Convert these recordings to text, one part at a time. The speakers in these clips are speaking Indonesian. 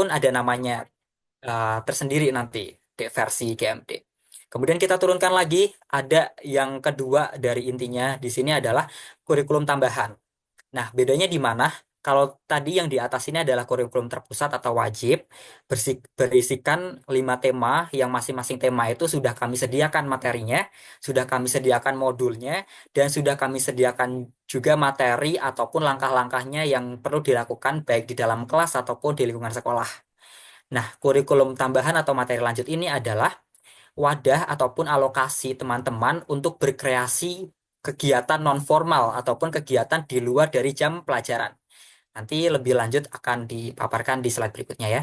pun ada namanya tersendiri nanti di versi GMD. Kemudian kita turunkan lagi, ada yang kedua dari intinya di sini adalah kurikulum tambahan. Nah, bedanya di mana? Kalau tadi yang di atas ini adalah kurikulum terpusat atau wajib, berisikan 5 tema, yang masing-masing tema itu sudah kami sediakan materinya, sudah kami sediakan modulnya, dan sudah kami sediakan juga materi ataupun langkah-langkahnya yang perlu dilakukan baik di dalam kelas ataupun di lingkungan sekolah. Nah, kurikulum tambahan atau materi lanjut ini adalah wadah ataupun alokasi teman-teman untuk berkreasi kegiatan non formal ataupun kegiatan di luar dari jam pelajaran. Nanti lebih lanjut akan dipaparkan di slide berikutnya ya.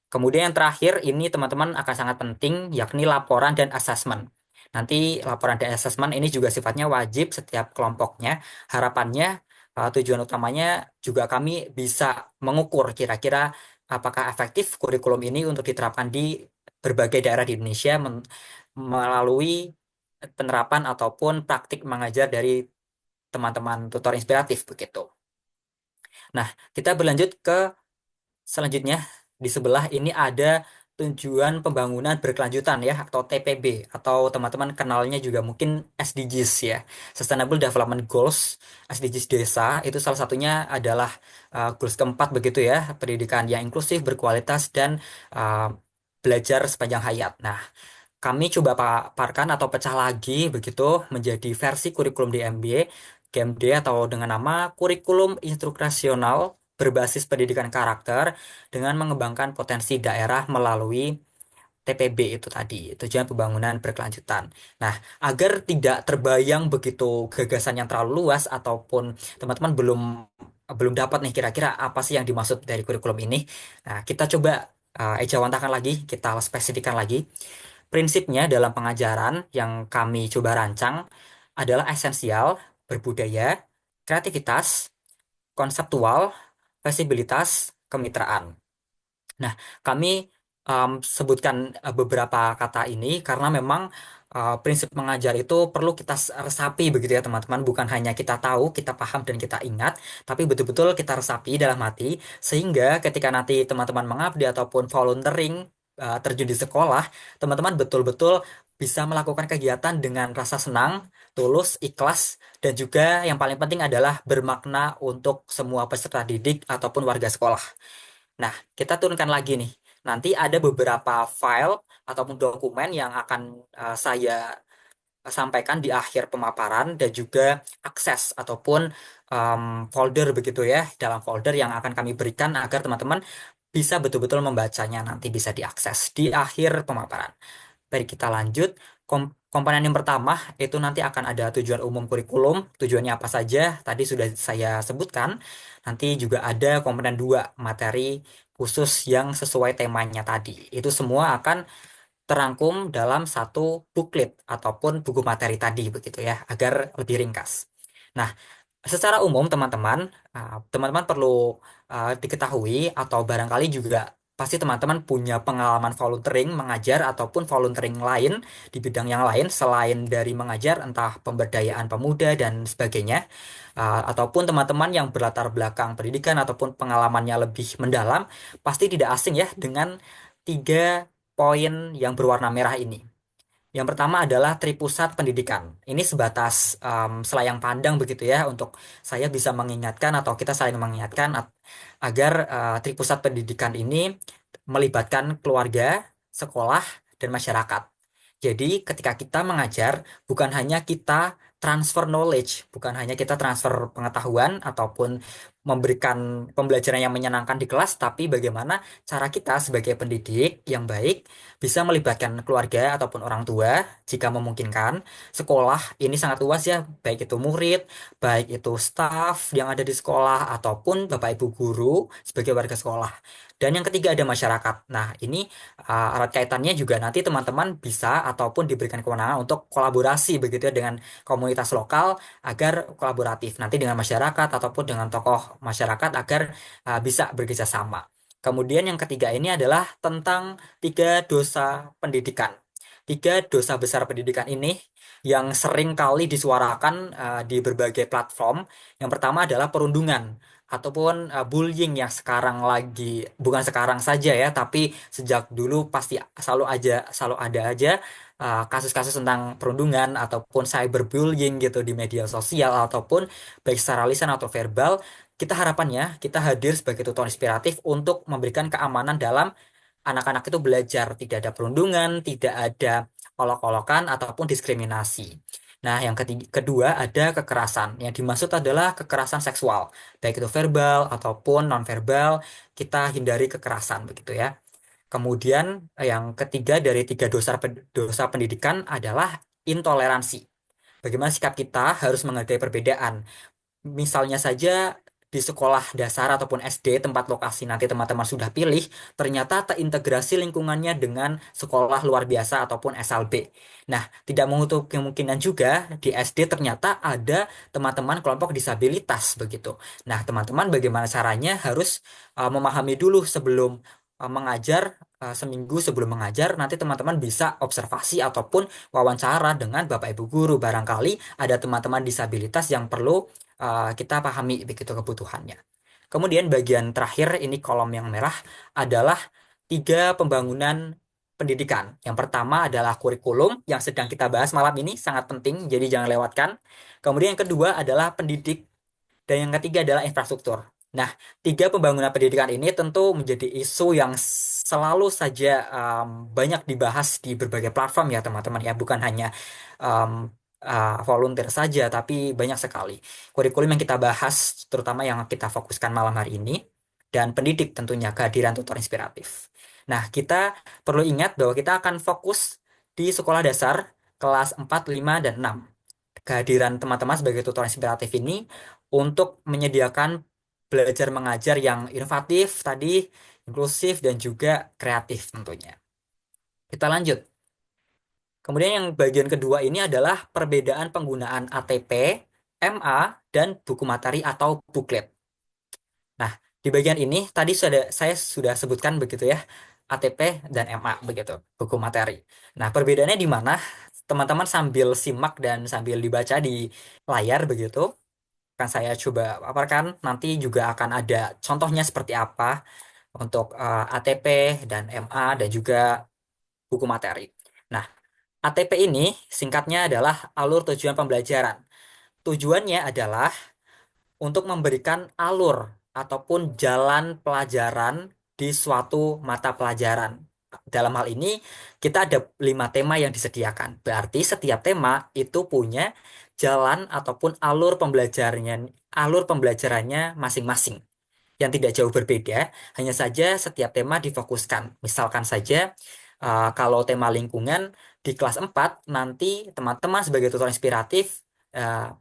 Kemudian yang terakhir ini teman-teman akan sangat penting yakni laporan dan asesmen. Nanti laporan dan asesmen ini juga sifatnya wajib setiap kelompoknya. Harapannya tujuan utamanya juga kami bisa mengukur kira-kira apakah efektif kurikulum ini untuk diterapkan di berbagai daerah di Indonesia melalui penerapan ataupun praktik mengajar dari teman-teman tutor inspiratif begitu. Nah, kita berlanjut ke selanjutnya. Di sebelah ini ada tujuan pembangunan berkelanjutan ya, atau TPB, atau teman-teman kenalnya juga mungkin SDGs ya, Sustainable Development Goals. SDGs desa itu salah satunya adalah goals keempat begitu ya, pendidikan yang inklusif, berkualitas, dan uh, belajar sepanjang hayat. Nah, kami coba paparkan atau pecah lagi begitu menjadi versi kurikulum di MBA, GMD, atau dengan nama kurikulum instruktasional berbasis pendidikan karakter dengan mengembangkan potensi daerah melalui TPB itu tadi, tujuan pembangunan berkelanjutan. Nah, agar tidak terbayang begitu gagasan yang terlalu luas ataupun teman-teman belum belum dapat nih kira-kira apa sih yang dimaksud dari kurikulum ini. Nah, kita coba ejawantahkan lagi, kita spesifikkan lagi. Prinsipnya dalam pengajaran yang kami coba rancang adalah esensial, berbudaya, kreativitas, konseptual, fleksibilitas, kemitraan. Nah, kami sebutkan beberapa kata ini karena memang prinsip mengajar itu perlu kita resapi begitu ya teman-teman. Bukan hanya kita tahu, kita paham, dan kita ingat, tapi betul-betul kita resapi dalam hati sehingga ketika nanti teman-teman mengabdi ataupun volunteering terjun di sekolah, teman-teman betul-betul bisa melakukan kegiatan dengan rasa senang, tulus, ikhlas, dan juga yang paling penting adalah bermakna untuk semua peserta didik ataupun warga sekolah. Nah, kita turunkan lagi nih. Nanti ada beberapa file ataupun dokumen yang akan saya sampaikan di akhir pemaparan dan juga akses ataupun em, folder begitu ya. Dalam folder yang akan kami berikan agar teman-teman bisa betul-betul membacanya nanti bisa diakses di akhir pemaparan. Baik, kita lanjut. Komponen yang pertama itu nanti akan ada tujuan umum kurikulum. Tujuannya apa saja? Tadi sudah saya sebutkan. Nanti juga ada komponen dua, materi khusus yang sesuai temanya tadi. Itu semua akan terangkum dalam satu booklet ataupun buku materi tadi begitu ya, agar lebih ringkas. Nah, secara umum teman-teman, teman-teman perlu diketahui atau barangkali juga pasti teman-teman punya pengalaman volunteering mengajar ataupun volunteering lain di bidang yang lain selain dari mengajar, entah pemberdayaan pemuda dan sebagainya. Ataupun teman-teman yang berlatar belakang pendidikan ataupun pengalamannya lebih mendalam pasti tidak asing ya dengan 3 poin yang berwarna merah ini. Yang pertama adalah tripusat pendidikan. Ini sebatas selayang pandang begitu ya untuk saya bisa mengingatkan atau kita saling mengingatkan agar tripusat pendidikan ini melibatkan keluarga, sekolah, dan masyarakat. Jadi ketika kita mengajar bukan hanya kita transfer knowledge, bukan hanya kita transfer pengetahuan ataupun memberikan pembelajaran yang menyenangkan di kelas, tapi bagaimana cara kita sebagai pendidik yang baik bisa melibatkan keluarga ataupun orang tua jika memungkinkan. Sekolah ini sangat luas ya, baik itu murid, baik itu staf yang ada di sekolah ataupun Bapak Ibu guru sebagai warga sekolah. Dan yang ketiga ada masyarakat. Nah, ini erat kaitannya juga nanti teman-teman bisa ataupun diberikan kewenangan untuk kolaborasi begitu ya dengan komunitas lokal agar kolaboratif nanti dengan masyarakat ataupun dengan tokoh masyarakat agar bisa bekerja sama. Kemudian yang ketiga ini adalah tentang 3 dosa pendidikan. 3 dosa besar pendidikan ini yang sering kali disuarakan di berbagai platform. Yang pertama adalah perundungan ataupun bullying yang sekarang lagi, bukan sekarang saja ya, tapi sejak dulu pasti selalu ada aja kasus-kasus tentang perundungan ataupun cyberbullying gitu di media sosial ataupun baik secara lisan atau verbal. Kita harapannya kita hadir sebagai tutor inspiratif untuk memberikan keamanan dalam anak-anak itu belajar, tidak ada perundungan, tidak ada olok-olokan ataupun diskriminasi. Nah, yang kedua ada kekerasan. Yang dimaksud adalah kekerasan seksual, baik itu verbal ataupun nonverbal. Kita hindari kekerasan begitu ya. Kemudian yang ketiga dari tiga dosa pendidikan adalah intoleransi. Bagaimana sikap kita harus menghargai perbedaan. Misalnya saja di sekolah dasar ataupun SD tempat lokasi nanti teman-teman sudah pilih, ternyata terintegrasi lingkungannya dengan sekolah luar biasa ataupun SLB. Nah, tidak menutup kemungkinan juga di SD ternyata ada teman-teman kelompok disabilitas begitu. Nah, teman-teman bagaimana caranya harus memahami dulu sebelum mengajar, seminggu sebelum mengajar, nanti teman-teman bisa observasi ataupun wawancara dengan Bapak Ibu guru. Barangkali ada teman-teman disabilitas yang perlu kita pahami begitu kebutuhannya. Kemudian bagian terakhir ini kolom yang merah adalah tiga pembangunan pendidikan. Yang pertama adalah kurikulum yang sedang kita bahas malam ini sangat penting, jadi jangan lewatkan. Kemudian yang kedua adalah pendidik dan yang ketiga adalah infrastruktur. Nah, tiga pembangunan pendidikan ini tentu menjadi isu yang selalu saja banyak dibahas di berbagai platform ya teman-teman ya, bukan hanya um, volunteer saja, tapi banyak sekali kurikulum yang kita bahas, terutama yang kita fokuskan malam hari ini, dan pendidik tentunya kehadiran tutor inspiratif. Nah, kita perlu ingat bahwa kita akan fokus di sekolah dasar kelas 4, 5, dan 6. Kehadiran teman-teman sebagai tutor inspiratif ini untuk menyediakan belajar mengajar yang inovatif tadi, inklusif dan juga kreatif tentunya. Kita lanjut. Kemudian yang bagian kedua ini adalah perbedaan penggunaan ATP, MA, dan buku materi atau booklet. Nah, di bagian ini tadi saya sudah sebutkan begitu ya, ATP dan MA begitu, buku materi. Nah, perbedaannya di mana? Teman-teman sambil simak dan sambil dibaca di layar begitu, akan saya coba paparkan. Nanti juga akan ada contohnya seperti apa untuk ATP dan MA dan juga buku materi. Nah, ATP ini singkatnya adalah alur tujuan pembelajaran. Tujuannya adalah untuk memberikan alur ataupun jalan pelajaran di suatu mata pelajaran. Dalam hal ini, kita ada 5 tema yang disediakan. Berarti setiap tema itu punya jalan ataupun alur pembelajarannya masing-masing yang tidak jauh berbeda. Hanya saja setiap tema difokuskan. Misalkan saja, kalau tema lingkungan di kelas 4 nanti teman-teman sebagai tutor inspiratif eh,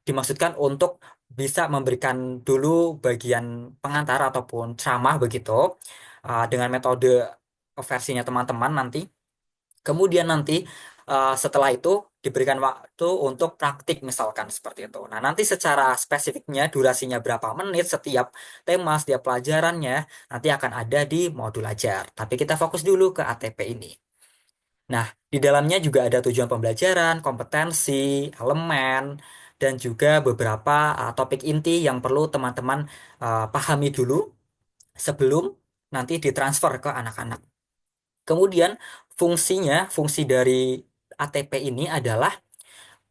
dimaksudkan untuk bisa memberikan dulu bagian pengantar ataupun ceramah begitu dengan metode versinya teman-teman nanti. Kemudian nanti setelah itu diberikan waktu untuk praktik misalkan seperti itu. Nah, nanti secara spesifiknya durasinya berapa menit setiap tema, setiap pelajarannya nanti akan ada di modul ajar. Tapi kita fokus dulu ke ATP ini. Nah, di dalamnya juga ada tujuan pembelajaran, kompetensi, elemen, dan juga beberapa topik inti yang perlu teman-teman pahami dulu sebelum nanti ditransfer ke anak-anak. Kemudian fungsi dari ATP ini adalah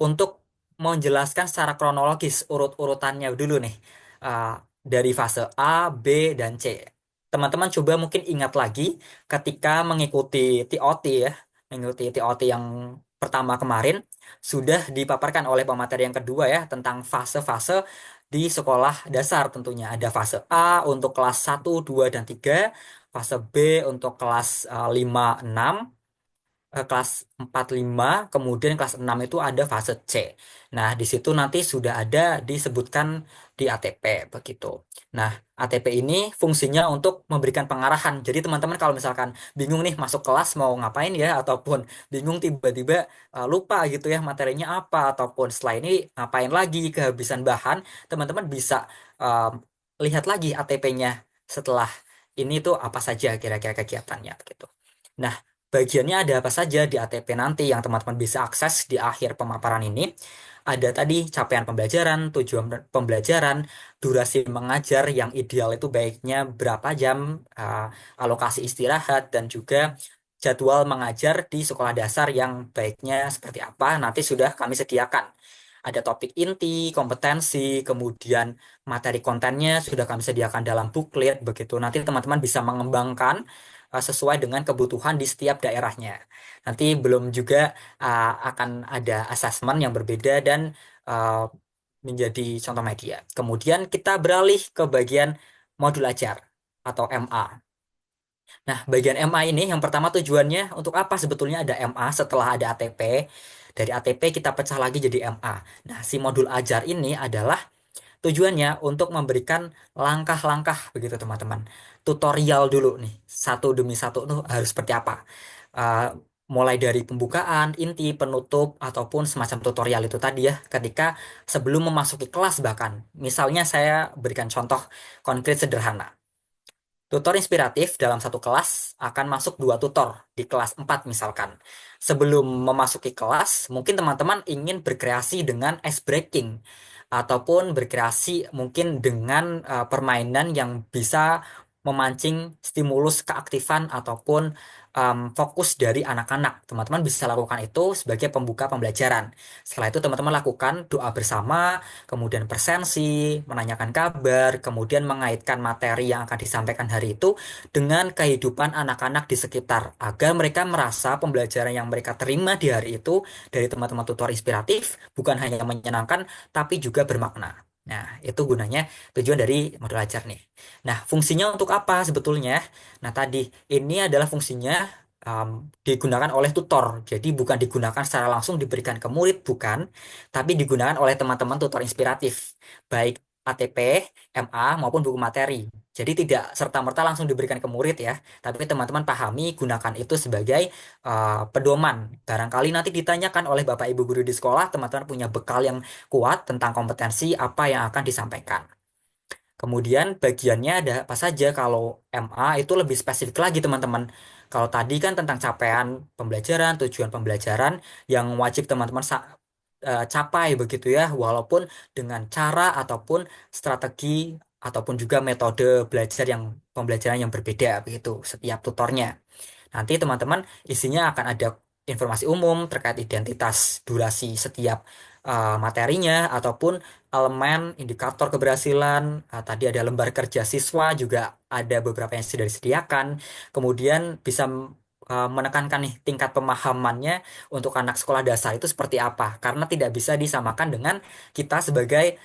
untuk menjelaskan secara kronologis urut-urutannya dulu nih. Uh, dari fase A, B, dan C. Teman-teman coba mungkin ingat lagi ketika mengikuti TOT ya, mengikuti TOT yang pertama kemarin, sudah dipaparkan oleh pemateri yang kedua ya, tentang fase-fase di sekolah dasar tentunya. Ada fase A untuk kelas 1, 2, dan 3, fase B untuk kelas 5, 6, kelas 4 5 kemudian kelas 6 itu ada fase C. Nah, di situ nanti sudah ada disebutkan di ATP begitu. Nah, ATP ini fungsinya untuk memberikan pengarahan. Jadi teman-teman kalau misalkan bingung nih masuk kelas mau ngapain ya ataupun bingung tiba-tiba lupa gitu ya materinya apa ataupun setelah ini ngapain lagi kehabisan bahan, teman-teman bisa um, lihat lagi ATP-nya setelah ini tuh apa saja kira-kira kegiatannya gitu. Nah, bagiannya ada apa saja di ATP nanti yang teman-teman bisa akses di akhir pemaparan ini. Ada tadi capaian pembelajaran, tujuan pembelajaran, durasi mengajar yang ideal itu baiknya berapa jam, alokasi istirahat, dan juga jadwal mengajar di sekolah dasar yang baiknya seperti apa. Nanti sudah kami sediakan. Ada topik inti, kompetensi, kemudian materi kontennya sudah kami sediakan dalam booklet begitu. Nanti teman-teman bisa mengembangkan sesuai dengan kebutuhan di setiap daerahnya. Nanti belum juga akan ada asesmen yang berbeda dan uh, menjadi contoh media. Kemudian kita beralih ke bagian modul ajar atau MA. Nah, bagian MA ini yang pertama tujuannya untuk apa sebetulnya ada MA setelah ada ATP. Dari ATP kita pecah lagi jadi MA. Nah, si modul ajar ini adalah tujuannya untuk memberikan langkah-langkah begitu teman-teman. Tutorial dulu nih, satu demi satu tuh harus seperti apa. Uh, Mulai dari pembukaan, inti, penutup, ataupun semacam tutorial itu tadi ya, ketika sebelum memasuki kelas bahkan. Misalnya saya berikan contoh konkret sederhana. Tutor inspiratif dalam satu kelas akan masuk dua tutor di kelas 4 misalkan. Sebelum memasuki kelas, mungkin teman-teman ingin berkreasi dengan ice breaking ataupun berkreasi mungkin dengan permainan yang bisa memancing stimulus keaktifan ataupun fokus dari anak-anak. Teman-teman bisa lakukan itu sebagai pembuka pembelajaran. Setelah itu teman-teman lakukan doa bersama, kemudian presensi, menanyakan kabar, kemudian mengaitkan materi yang akan disampaikan hari itu dengan kehidupan anak-anak di sekitar, agar mereka merasa pembelajaran yang mereka terima di hari itu dari teman-teman tutor inspiratif bukan hanya menyenangkan, tapi juga bermakna. Nah, itu gunanya tujuan dari modul ajar nih. Nah, fungsinya untuk apa sebetulnya? Nah, tadi ini adalah fungsinya um, digunakan oleh tutor. Jadi bukan digunakan secara langsung diberikan ke murid, bukan, tapi digunakan oleh teman-teman tutor inspiratif, baik ATP, MA maupun buku materi. Jadi tidak serta-merta langsung diberikan ke murid ya, tapi teman-teman pahami gunakan itu sebagai pedoman. Barangkali nanti ditanyakan oleh Bapak Ibu guru di sekolah, teman-teman punya bekal yang kuat tentang kompetensi apa yang akan disampaikan. Kemudian bagiannya ada apa saja kalau MA itu lebih spesifik lagi teman-teman. Kalau tadi kan tentang capaian pembelajaran, tujuan pembelajaran yang wajib teman-teman capai begitu ya, walaupun dengan cara ataupun strategi ataupun juga metode belajar yang pembelajaran yang berbeda begitu setiap tutornya. Nanti teman-teman isinya akan ada informasi umum terkait identitas durasi setiap materinya ataupun elemen indikator keberhasilan. Tadi ada lembar kerja siswa juga ada beberapa yang sudah disediakan. Kemudian bisa menekankan nih tingkat pemahamannya untuk anak sekolah dasar itu seperti apa. Karena tidak bisa disamakan dengan kita sebagai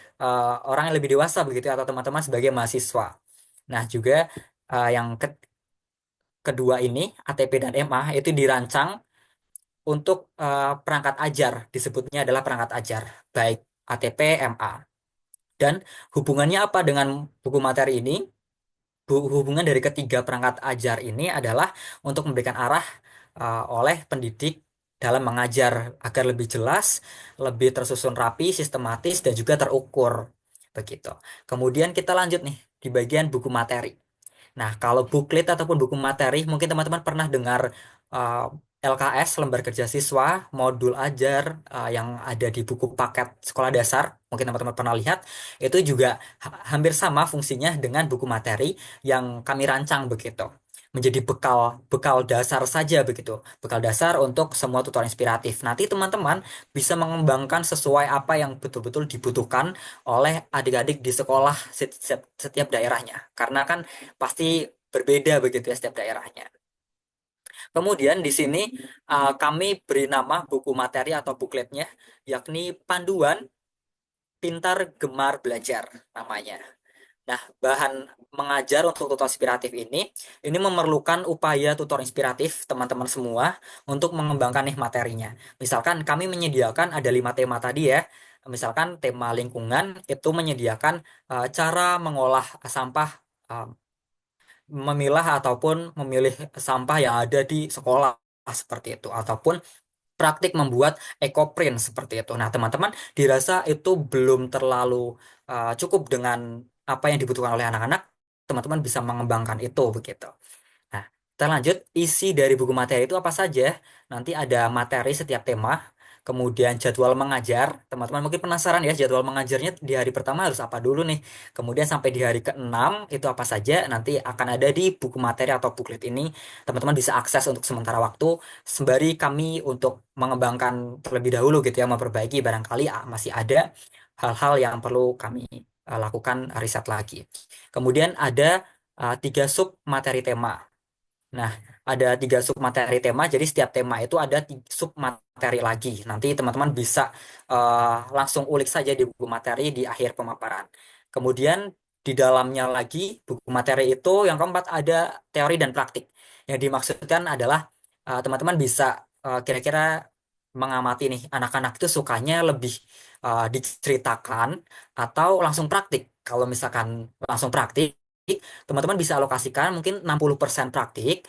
orang yang lebih dewasa begitu ya, atau teman-teman sebagai mahasiswa. Nah, juga yang kedua ini, ATP dan MA itu dirancang untuk perangkat ajar, disebutnya adalah perangkat ajar, baik ATP, MA. Dan hubungannya apa dengan buku materi ini? Hubungan dari ketiga perangkat ajar ini adalah untuk memberikan arah oleh pendidik dalam mengajar agar lebih jelas, lebih tersusun rapi, sistematis, dan juga terukur. Begitu. Kemudian kita lanjut nih di bagian buku materi. Nah, kalau booklet ataupun buku materi, mungkin teman-teman pernah dengar uh, LKS, lembar kerja siswa, modul ajar yang ada di buku paket sekolah dasar. Mungkin teman-teman pernah lihat, itu juga hampir sama fungsinya dengan buku materi yang kami rancang begitu. Menjadi bekal bekal dasar saja begitu, bekal dasar untuk semua tutor inspiratif. Nanti teman-teman bisa mengembangkan sesuai apa yang betul-betul dibutuhkan oleh adik-adik di sekolah setiap daerahnya. Karena kan pasti berbeda begitu ya setiap daerahnya. Kemudian di sini kami beri nama buku materi atau bukletnya, yakni Panduan Pintar Gemar Belajar namanya. Nah, bahan mengajar untuk tutor inspiratif ini memerlukan upaya tutor inspiratif teman-teman semua untuk mengembangkan nih materinya. Misalkan kami menyediakan ada 5 tema tadi ya. Misalkan tema lingkungan itu menyediakan cara mengolah sampah, eh, memilah ataupun memilih sampah yang ada di sekolah seperti itu, ataupun praktik membuat ekoprint seperti itu. Nah, teman-teman dirasa itu belum terlalu cukup dengan apa yang dibutuhkan oleh anak-anak, teman-teman bisa mengembangkan itu begitu. Nah, Kita lanjut, isi dari buku materi itu apa saja? Nanti ada materi setiap tema, kemudian jadwal mengajar. Teman-teman mungkin penasaran ya, jadwal mengajarnya di hari pertama harus apa dulu nih. Kemudian sampai di hari ke-6 itu apa saja, nanti akan ada di buku materi atau booklet ini. Teman-teman bisa akses untuk sementara waktu, sembari kami untuk mengembangkan terlebih dahulu gitu ya, memperbaiki barangkali masih ada hal-hal yang perlu kami lakukan riset lagi. Kemudian ada tiga sub materi tema. Nah, ada tiga sub materi tema, jadi setiap tema itu ada sub materi lagi. Nanti teman-teman bisa langsung ulik saja di buku materi di akhir pemaparan. Kemudian di dalamnya lagi, buku materi itu yang keempat ada teori dan praktik. Yang dimaksudkan adalah teman-teman bisa kira-kira mengamati nih, anak-anak itu sukanya lebih diceritakan atau langsung praktik. Kalau misalkan langsung praktik, teman-teman bisa alokasikan mungkin 60% praktik,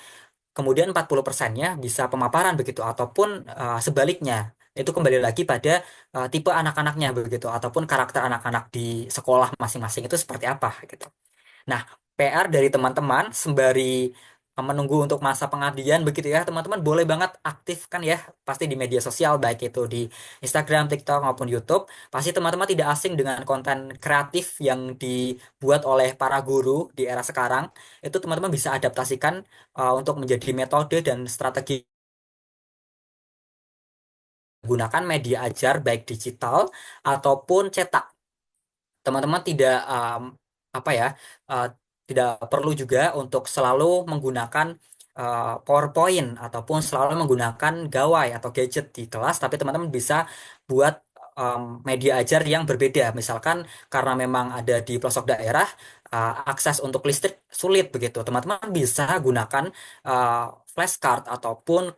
kemudian 40%-nya bisa pemaparan begitu, ataupun sebaliknya. Itu kembali lagi pada tipe anak-anaknya begitu, ataupun karakter anak-anak di sekolah masing-masing itu seperti apa gitu. Nah, PR dari teman-teman sembari menunggu untuk masa pengabdian begitu ya, teman-teman boleh banget aktifkan ya, pasti di media sosial baik itu di Instagram, TikTok maupun YouTube. Pasti teman-teman tidak asing dengan konten kreatif yang dibuat oleh para guru di era sekarang. Itu teman-teman bisa adaptasikan untuk menjadi metode dan strategi menggunakan media ajar baik digital ataupun cetak. Teman-teman tidak apa ya uh, tidak perlu juga untuk selalu menggunakan PowerPoint ataupun selalu menggunakan gawai atau gadget di kelas, tapi teman-teman bisa buat media ajar yang berbeda. Misalkan karena memang ada di pelosok daerah, akses untuk listrik sulit begitu, teman-teman bisa gunakan uh, flashcard ataupun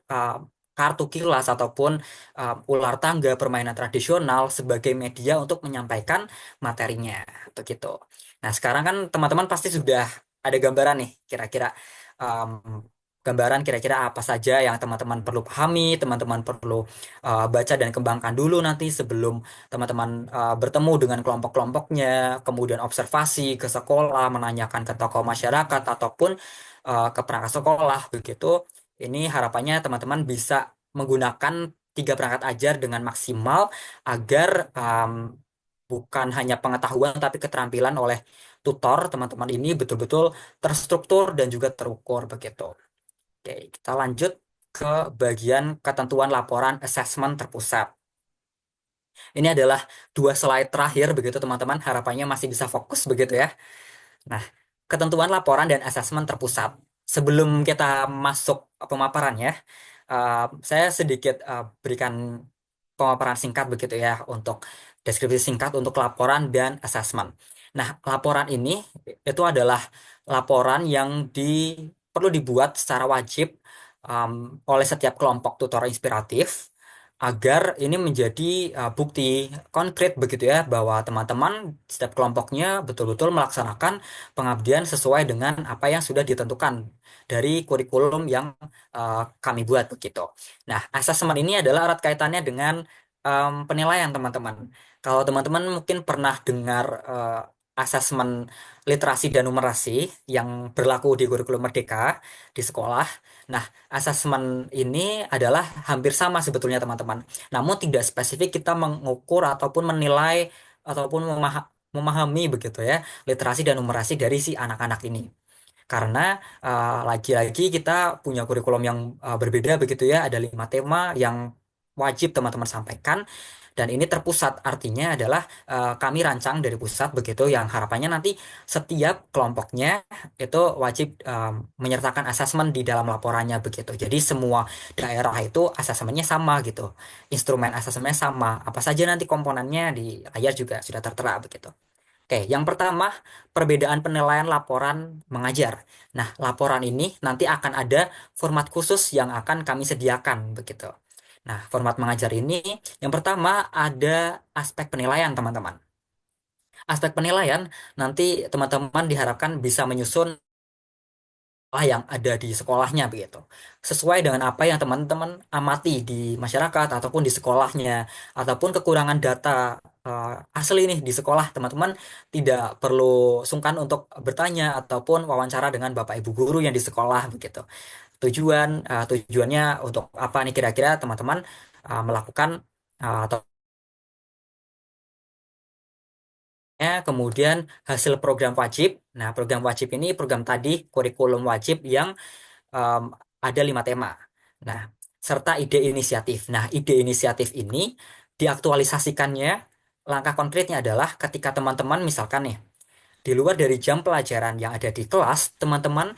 kartu kilas ataupun ular tangga permainan tradisional sebagai media untuk menyampaikan materinya begitu. Nah, sekarang kan teman-teman pasti sudah ada gambaran nih kira-kira um, gambaran kira-kira apa saja yang teman-teman perlu pahami, teman-teman perlu baca dan kembangkan dulu nanti sebelum teman-teman bertemu dengan kelompok-kelompoknya, kemudian observasi ke sekolah, menanyakan ke tokoh masyarakat ataupun ke perangkat sekolah begitu. Ini harapannya teman-teman bisa menggunakan tiga perangkat ajar dengan maksimal agar bukan hanya pengetahuan tapi keterampilan oleh tutor teman-teman ini betul-betul terstruktur dan juga terukur begitu. Oke, kita lanjut ke bagian ketentuan laporan asesmen terpusat. Ini adalah dua slide terakhir begitu teman-teman, harapannya masih bisa fokus begitu ya. Nah, ketentuan laporan dan asesmen terpusat. Sebelum kita masuk pemaparannya, saya sedikit berikan pemaparan singkat begitu ya untuk deskripsi singkat untuk laporan dan asesmen. Nah, laporan ini itu adalah laporan yang perlu dibuat secara wajib oleh setiap kelompok tutor inspiratif agar ini menjadi bukti konkret begitu ya bahwa teman-teman setiap kelompoknya betul-betul melaksanakan pengabdian sesuai dengan apa yang sudah ditentukan dari kurikulum yang kami buat begitu. Nah, asesmen ini adalah erat kaitannya dengan penilaian teman-teman. Kalau teman-teman mungkin pernah dengar asesmen literasi dan numerasi yang berlaku di kurikulum Merdeka di sekolah. Nah, asesmen ini adalah hampir sama sebetulnya teman-teman. Namun tidak spesifik kita mengukur ataupun menilai ataupun memahami begitu ya literasi dan numerasi dari si anak-anak ini. Karena lagi-lagi kita punya kurikulum yang berbeda begitu ya, ada 5 tema yang wajib teman-teman sampaikan. Dan ini terpusat, artinya adalah kami rancang dari pusat begitu, yang harapannya nanti setiap kelompoknya itu wajib menyertakan asesmen di dalam laporannya begitu. Jadi semua daerah itu asesmennya sama gitu, instrumen asesmennya sama, apa saja nanti komponennya di layar juga sudah tertera begitu. Oke, yang pertama, perbedaan penilaian laporan mengajar. Nah, laporan ini nanti akan ada format khusus yang akan kami sediakan begitu. Nah, format mengajar ini yang pertama ada aspek penilaian, teman-teman. Aspek penilaian nanti teman-teman diharapkan bisa menyusun yang ada di sekolahnya begitu. Sesuai dengan apa yang teman-teman amati di masyarakat ataupun di sekolahnya ataupun kekurangan data asli nih di sekolah, teman-teman tidak perlu sungkan untuk bertanya ataupun wawancara dengan Bapak Ibu guru yang di sekolah begitu. Tujuannya untuk apa nih kira-kira teman-teman melakukan atau kemudian hasil program wajib. Nah, program wajib ini program tadi kurikulum wajib yang em, ada 5 tema. Nah, serta ide inisiatif. Nah, ide inisiatif ini diaktualisasikannya langkah konkretnya adalah ketika teman-teman misalkan nih di luar dari jam pelajaran yang ada di kelas, teman-teman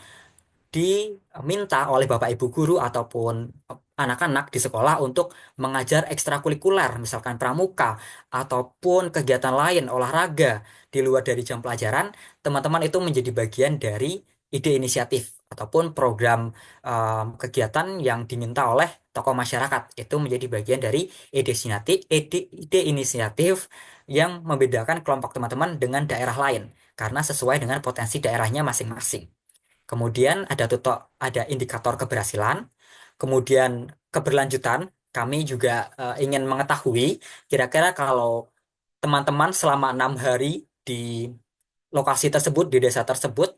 diminta oleh Bapak Ibu guru ataupun anak-anak di sekolah untuk mengajar ekstrakurikuler, misalkan pramuka ataupun kegiatan lain olahraga di luar dari jam pelajaran, teman-teman itu menjadi bagian dari ide inisiatif ataupun program kegiatan yang diminta oleh tokoh masyarakat. Itu menjadi bagian dari ide inisiatif yang membedakan kelompok teman-teman dengan daerah lain karena sesuai dengan potensi daerahnya masing-masing. Kemudian ada indikator keberhasilan. Kemudian keberlanjutan. Kami juga ingin mengetahui kira-kira kalau teman-teman selama 6 hari di lokasi tersebut, di desa tersebut,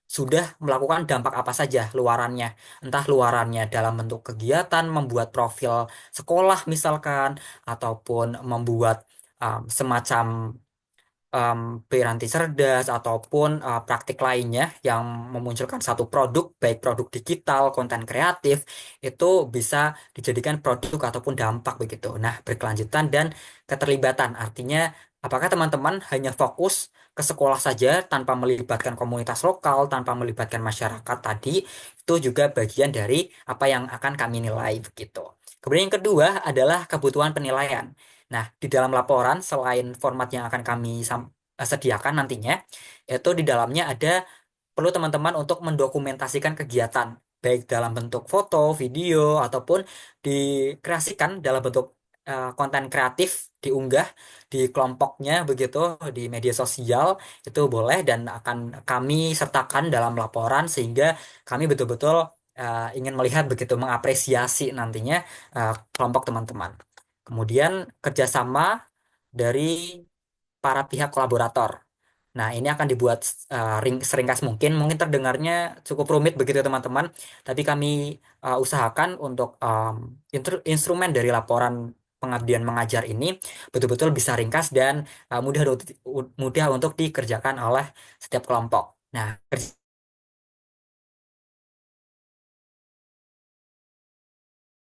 sudah melakukan dampak apa saja luarannya. Entah luarannya dalam bentuk kegiatan, membuat profil sekolah misalkan, ataupun membuat semacam em, piranti cerdas ataupun praktik lainnya yang memunculkan satu produk, baik produk digital, konten kreatif, itu bisa dijadikan produk ataupun dampak begitu. Nah, berkelanjutan dan keterlibatan, artinya apakah teman-teman hanya fokus ke sekolah saja tanpa melibatkan komunitas lokal, tanpa melibatkan masyarakat tadi, itu juga bagian dari apa yang akan kami nilai begitu. Kemudian yang kedua adalah kebutuhan penilaian. Nah, di dalam laporan, selain format yang akan kami sediakan nantinya, itu di dalamnya ada perlu teman-teman untuk mendokumentasikan kegiatan, baik dalam bentuk foto, video, ataupun dikreasikan dalam bentuk konten kreatif, diunggah di kelompoknya begitu, di media sosial, itu boleh dan akan kami sertakan dalam laporan sehingga kami betul-betul ingin melihat begitu, mengapresiasi nantinya kelompok teman-teman. Kemudian kerjasama dari para pihak kolaborator. Nah, ini akan dibuat seringkas mungkin. Mungkin terdengarnya cukup rumit begitu teman-teman, tapi kami usahakan untuk instrumen dari laporan pengabdian mengajar ini betul-betul bisa ringkas dan mudah untuk dikerjakan oleh setiap kelompok. Nah,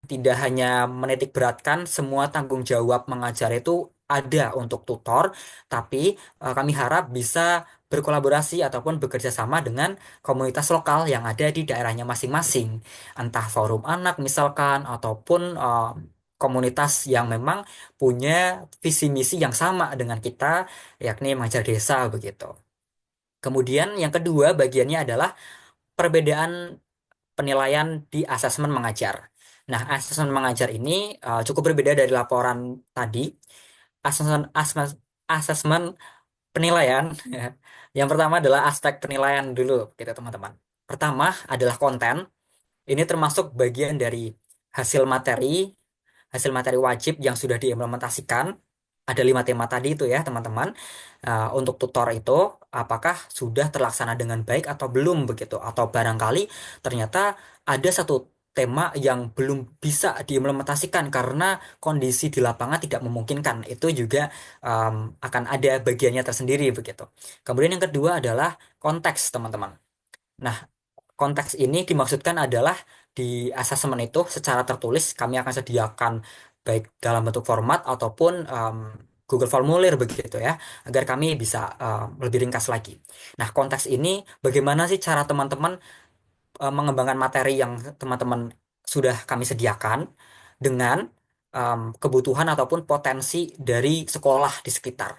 tidak hanya menitik beratkan semua tanggung jawab mengajar itu ada untuk tutor, tapi kami harap bisa berkolaborasi ataupun bekerja sama dengan komunitas lokal yang ada di daerahnya masing-masing, entah forum anak misalkan ataupun komunitas yang memang punya visi misi yang sama dengan kita, yakni mengajar desa begitu. Kemudian yang kedua bagiannya adalah perbedaan penilaian di asesmen mengajar. Nah, asesmen mengajar ini cukup berbeda dari laporan tadi. Asesmen asesmen, asesmen penilaian. Ya. Yang pertama adalah aspek penilaian dulu, gitu teman-teman. Pertama adalah konten. Ini termasuk bagian dari hasil materi, hasil materi wajib yang sudah diimplementasikan. Ada 5 tema tadi itu ya teman-teman. Untuk tutor itu apakah sudah terlaksana dengan baik atau belum begitu? Atau barangkali ternyata ada satu tema yang belum bisa diimplementasikan karena kondisi di lapangan tidak memungkinkan. Itu juga akan ada bagiannya tersendiri begitu. Kemudian yang kedua adalah konteks teman-teman. Nah, konteks ini dimaksudkan adalah di asesmen itu secara tertulis kami akan sediakan baik dalam bentuk format ataupun Google Formulir begitu ya, agar kami bisa lebih ringkas lagi. Nah, konteks ini bagaimana sih cara teman-teman mengembangkan materi yang teman-teman sudah kami sediakan dengan kebutuhan ataupun potensi dari sekolah di sekitar.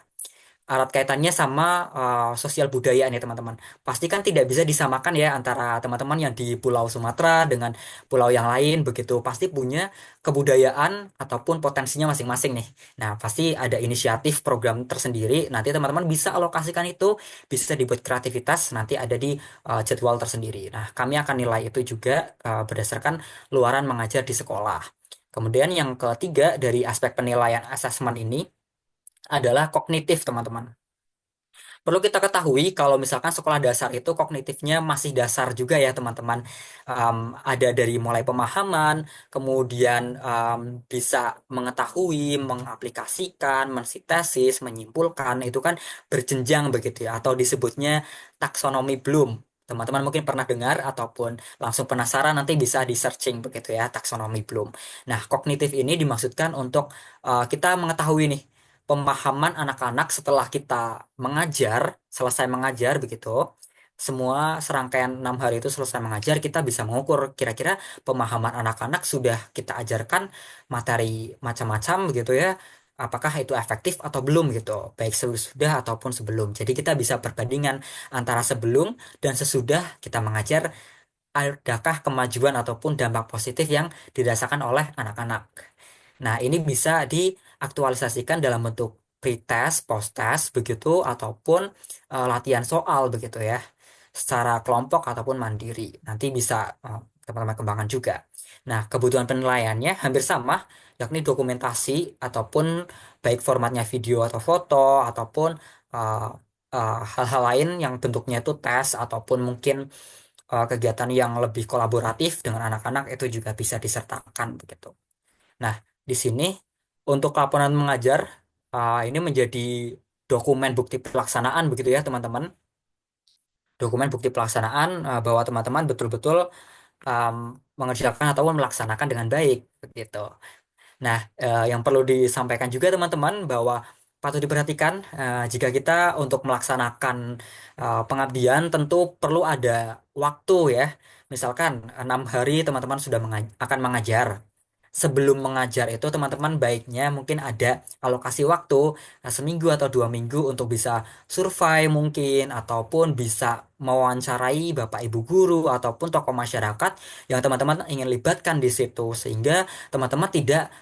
Erat kaitannya sama sosial budaya nih teman-teman. Pasti kan tidak bisa disamakan ya antara teman-teman yang di Pulau Sumatera dengan pulau yang lain begitu. Pasti punya kebudayaan ataupun potensinya masing-masing nih. Nah, pasti ada inisiatif program tersendiri. Nanti teman-teman bisa alokasikan itu, bisa dibuat kreativitas, nanti ada di jadwal tersendiri. Nah, kami akan nilai itu juga berdasarkan luaran mengajar di sekolah. Kemudian yang ketiga dari aspek penilaian asesmen ini adalah kognitif, teman-teman. Perlu kita ketahui kalau misalkan sekolah dasar itu kognitifnya masih dasar juga ya teman-teman. Ada dari mulai pemahaman, kemudian bisa mengetahui, mengaplikasikan, mensintesis, menyimpulkan, itu kan berjenjang begitu ya, atau disebutnya taksonomi Bloom. Teman-teman mungkin pernah dengar ataupun langsung penasaran nanti bisa di searching begitu ya taksonomi Bloom. Nah, kognitif ini dimaksudkan untuk kita mengetahui nih pemahaman anak-anak setelah kita mengajar, selesai mengajar begitu, semua serangkaian 6 hari itu selesai mengajar, kita bisa mengukur kira-kira pemahaman anak-anak sudah kita ajarkan materi macam-macam begitu ya, apakah itu efektif atau belum gitu, baik sesudah ataupun sebelum. Jadi kita bisa perbandingan antara sebelum dan sesudah kita mengajar, adakah kemajuan ataupun dampak positif yang dirasakan oleh anak-anak. Nah, ini bisa diaktualisasikan dalam bentuk pretest, post-test begitu ataupun latihan soal begitu ya. Secara kelompok ataupun mandiri. Nanti bisa teman-teman kembangkan juga. Nah, kebutuhan penilaiannya hampir sama, yakni dokumentasi ataupun baik formatnya video atau foto ataupun uh, hal-hal lain yang bentuknya itu tes ataupun mungkin kegiatan yang lebih kolaboratif dengan anak-anak itu juga bisa disertakan begitu. Nah, di sini untuk laporan mengajar ini menjadi dokumen bukti pelaksanaan begitu ya teman-teman. Dokumen bukti pelaksanaan bahwa teman-teman betul-betul um, mengerjakan ataupun melaksanakan dengan baik begitu. Nah, yang perlu disampaikan juga teman-teman bahwa patut diperhatikan jika kita untuk melaksanakan pengabdian tentu perlu ada waktu ya. Misalkan 6 hari teman-teman sudah akan mengajar. Sebelum mengajar itu teman-teman baiknya mungkin ada alokasi waktu seminggu atau 2 minggu untuk bisa survei mungkin ataupun bisa mewawancarai bapak ibu guru ataupun tokoh masyarakat yang teman-teman ingin libatkan di situ sehingga teman-teman tidak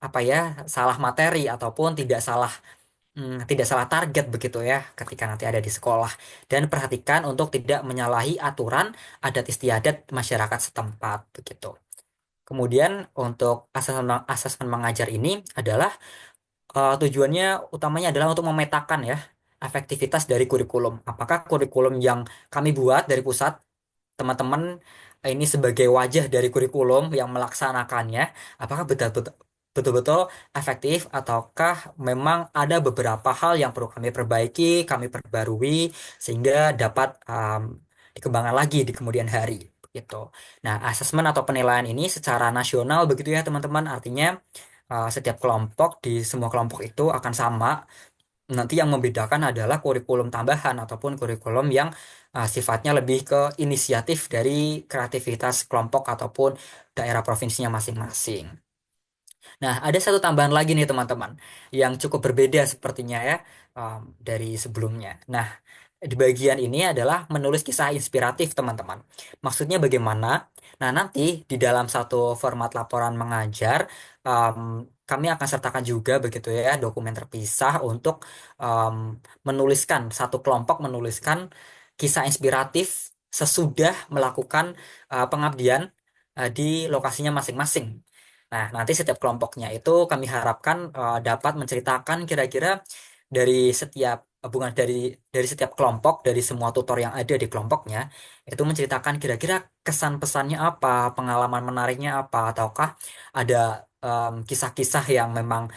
apa ya salah materi ataupun tidak salah target begitu ya ketika nanti ada di sekolah dan perhatikan untuk tidak menyalahi aturan adat istiadat masyarakat setempat begitu. Kemudian untuk asesmen asesmen mengajar ini adalah tujuannya utamanya adalah untuk memetakan ya efektivitas dari kurikulum. Apakah kurikulum yang kami buat dari pusat teman-teman ini sebagai wajah dari kurikulum yang melaksanakannya, apakah betul-betul efektif ataukah memang ada beberapa hal yang perlu kami perbaiki, kami perbarui sehingga dapat dikembangkan lagi di kemudian hari gitu. Nah, asesmen atau penilaian ini secara nasional begitu ya teman-teman, artinya setiap kelompok di semua kelompok itu akan sama. Nanti yang membedakan adalah kurikulum tambahan ataupun kurikulum yang sifatnya lebih ke inisiatif dari kreativitas kelompok ataupun daerah provinsinya masing-masing. Nah, ada satu tambahan lagi nih teman-teman yang cukup berbeda sepertinya ya dari sebelumnya. Nah, di bagian ini adalah menulis kisah inspiratif teman-teman. Maksudnya bagaimana? Nah, nanti di dalam satu format laporan mengajar kami akan sertakan juga begitu ya dokumen terpisah untuk em, menuliskan satu kelompok menuliskan kisah inspiratif sesudah melakukan pengabdian di lokasinya masing-masing. Nah, nanti setiap kelompoknya itu kami harapkan dapat menceritakan kira-kira dari setiap bukan dari setiap kelompok, dari semua tutor yang ada di kelompoknya, itu menceritakan kira-kira kesan pesannya apa, pengalaman menariknya apa, ataukah ada kisah-kisah yang memang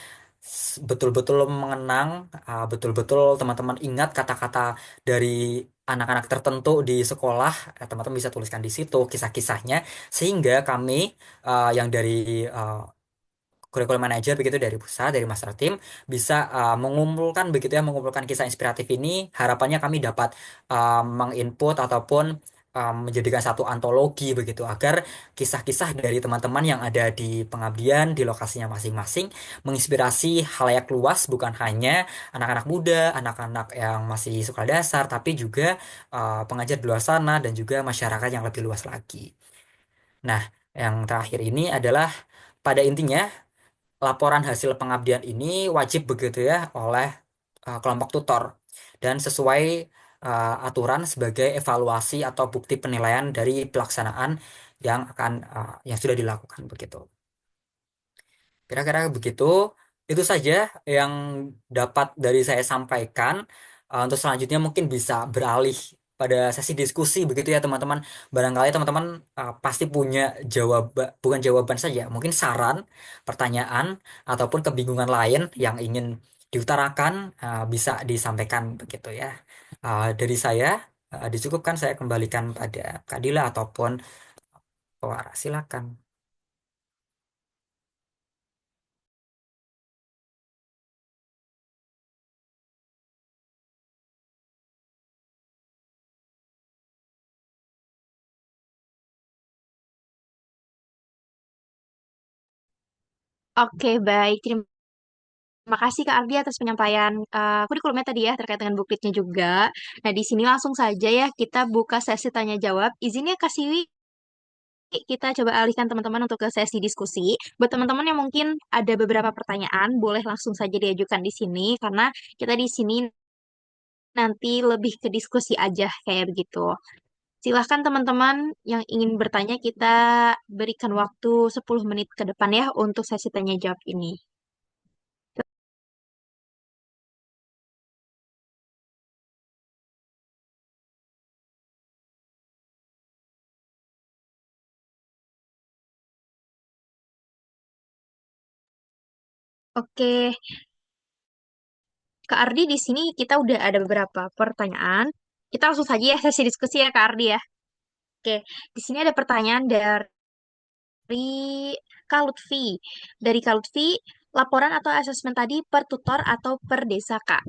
betul-betul mengenang, betul-betul teman-teman ingat kata-kata dari anak-anak tertentu di sekolah, teman-teman bisa tuliskan di situ kisah-kisahnya, sehingga kami yang dari uh, kurikulum manager begitu dari pusat dari master team bisa mengumpulkan begitu ya mengumpulkan kisah inspiratif ini harapannya kami dapat menginput ataupun menjadikan satu antologi begitu agar kisah-kisah dari teman-teman yang ada di pengabdian di lokasinya masing-masing menginspirasi halayak luas bukan hanya anak-anak muda, anak-anak yang masih sekolah dasar tapi juga pengajar di luar sana dan juga masyarakat yang lebih luas lagi. Nah, yang terakhir ini adalah pada intinya laporan hasil pengabdian ini wajib begitu ya oleh kelompok tutor dan sesuai aturan sebagai evaluasi atau bukti penilaian dari pelaksanaan yang sudah dilakukan begitu. Kira-kira begitu. Itu saja yang dapat dari saya sampaikan. Untuk selanjutnya mungkin bisa beralih pada sesi diskusi begitu ya teman-teman. Barangkali teman-teman pasti punya jawaban, bukan jawaban saja, mungkin saran, pertanyaan, ataupun kebingungan lain yang ingin diutarakan, bisa disampaikan begitu ya. Dari saya dicukupkan, saya kembalikan pada Kak Dila ataupun Wara, silakan. Oke, baik. Terima kasih Kak Ardi atas penyampaian kurikulumnya tadi ya terkait dengan bookletnya juga. Nah, di sini langsung saja ya kita buka sesi tanya jawab. Izinnya Kak Siwi, kita coba alihkan teman-teman untuk ke sesi diskusi. Buat teman-teman yang mungkin ada beberapa pertanyaan, boleh langsung saja diajukan di sini karena kita di sini nanti lebih ke diskusi aja kayak begitu. Silahkan teman-teman yang ingin bertanya, kita berikan waktu 10 menit ke depan ya untuk sesi tanya jawab ini. Oke, Kak Ardi, di sini kita udah ada beberapa pertanyaan. Kita langsung saja ya sesi diskusi ya Kak Ardi ya. Oke, di sini ada pertanyaan dari Kak Lutfi. Dari Kak Lutfi, laporan atau asesmen tadi per tutor atau per desa Kak?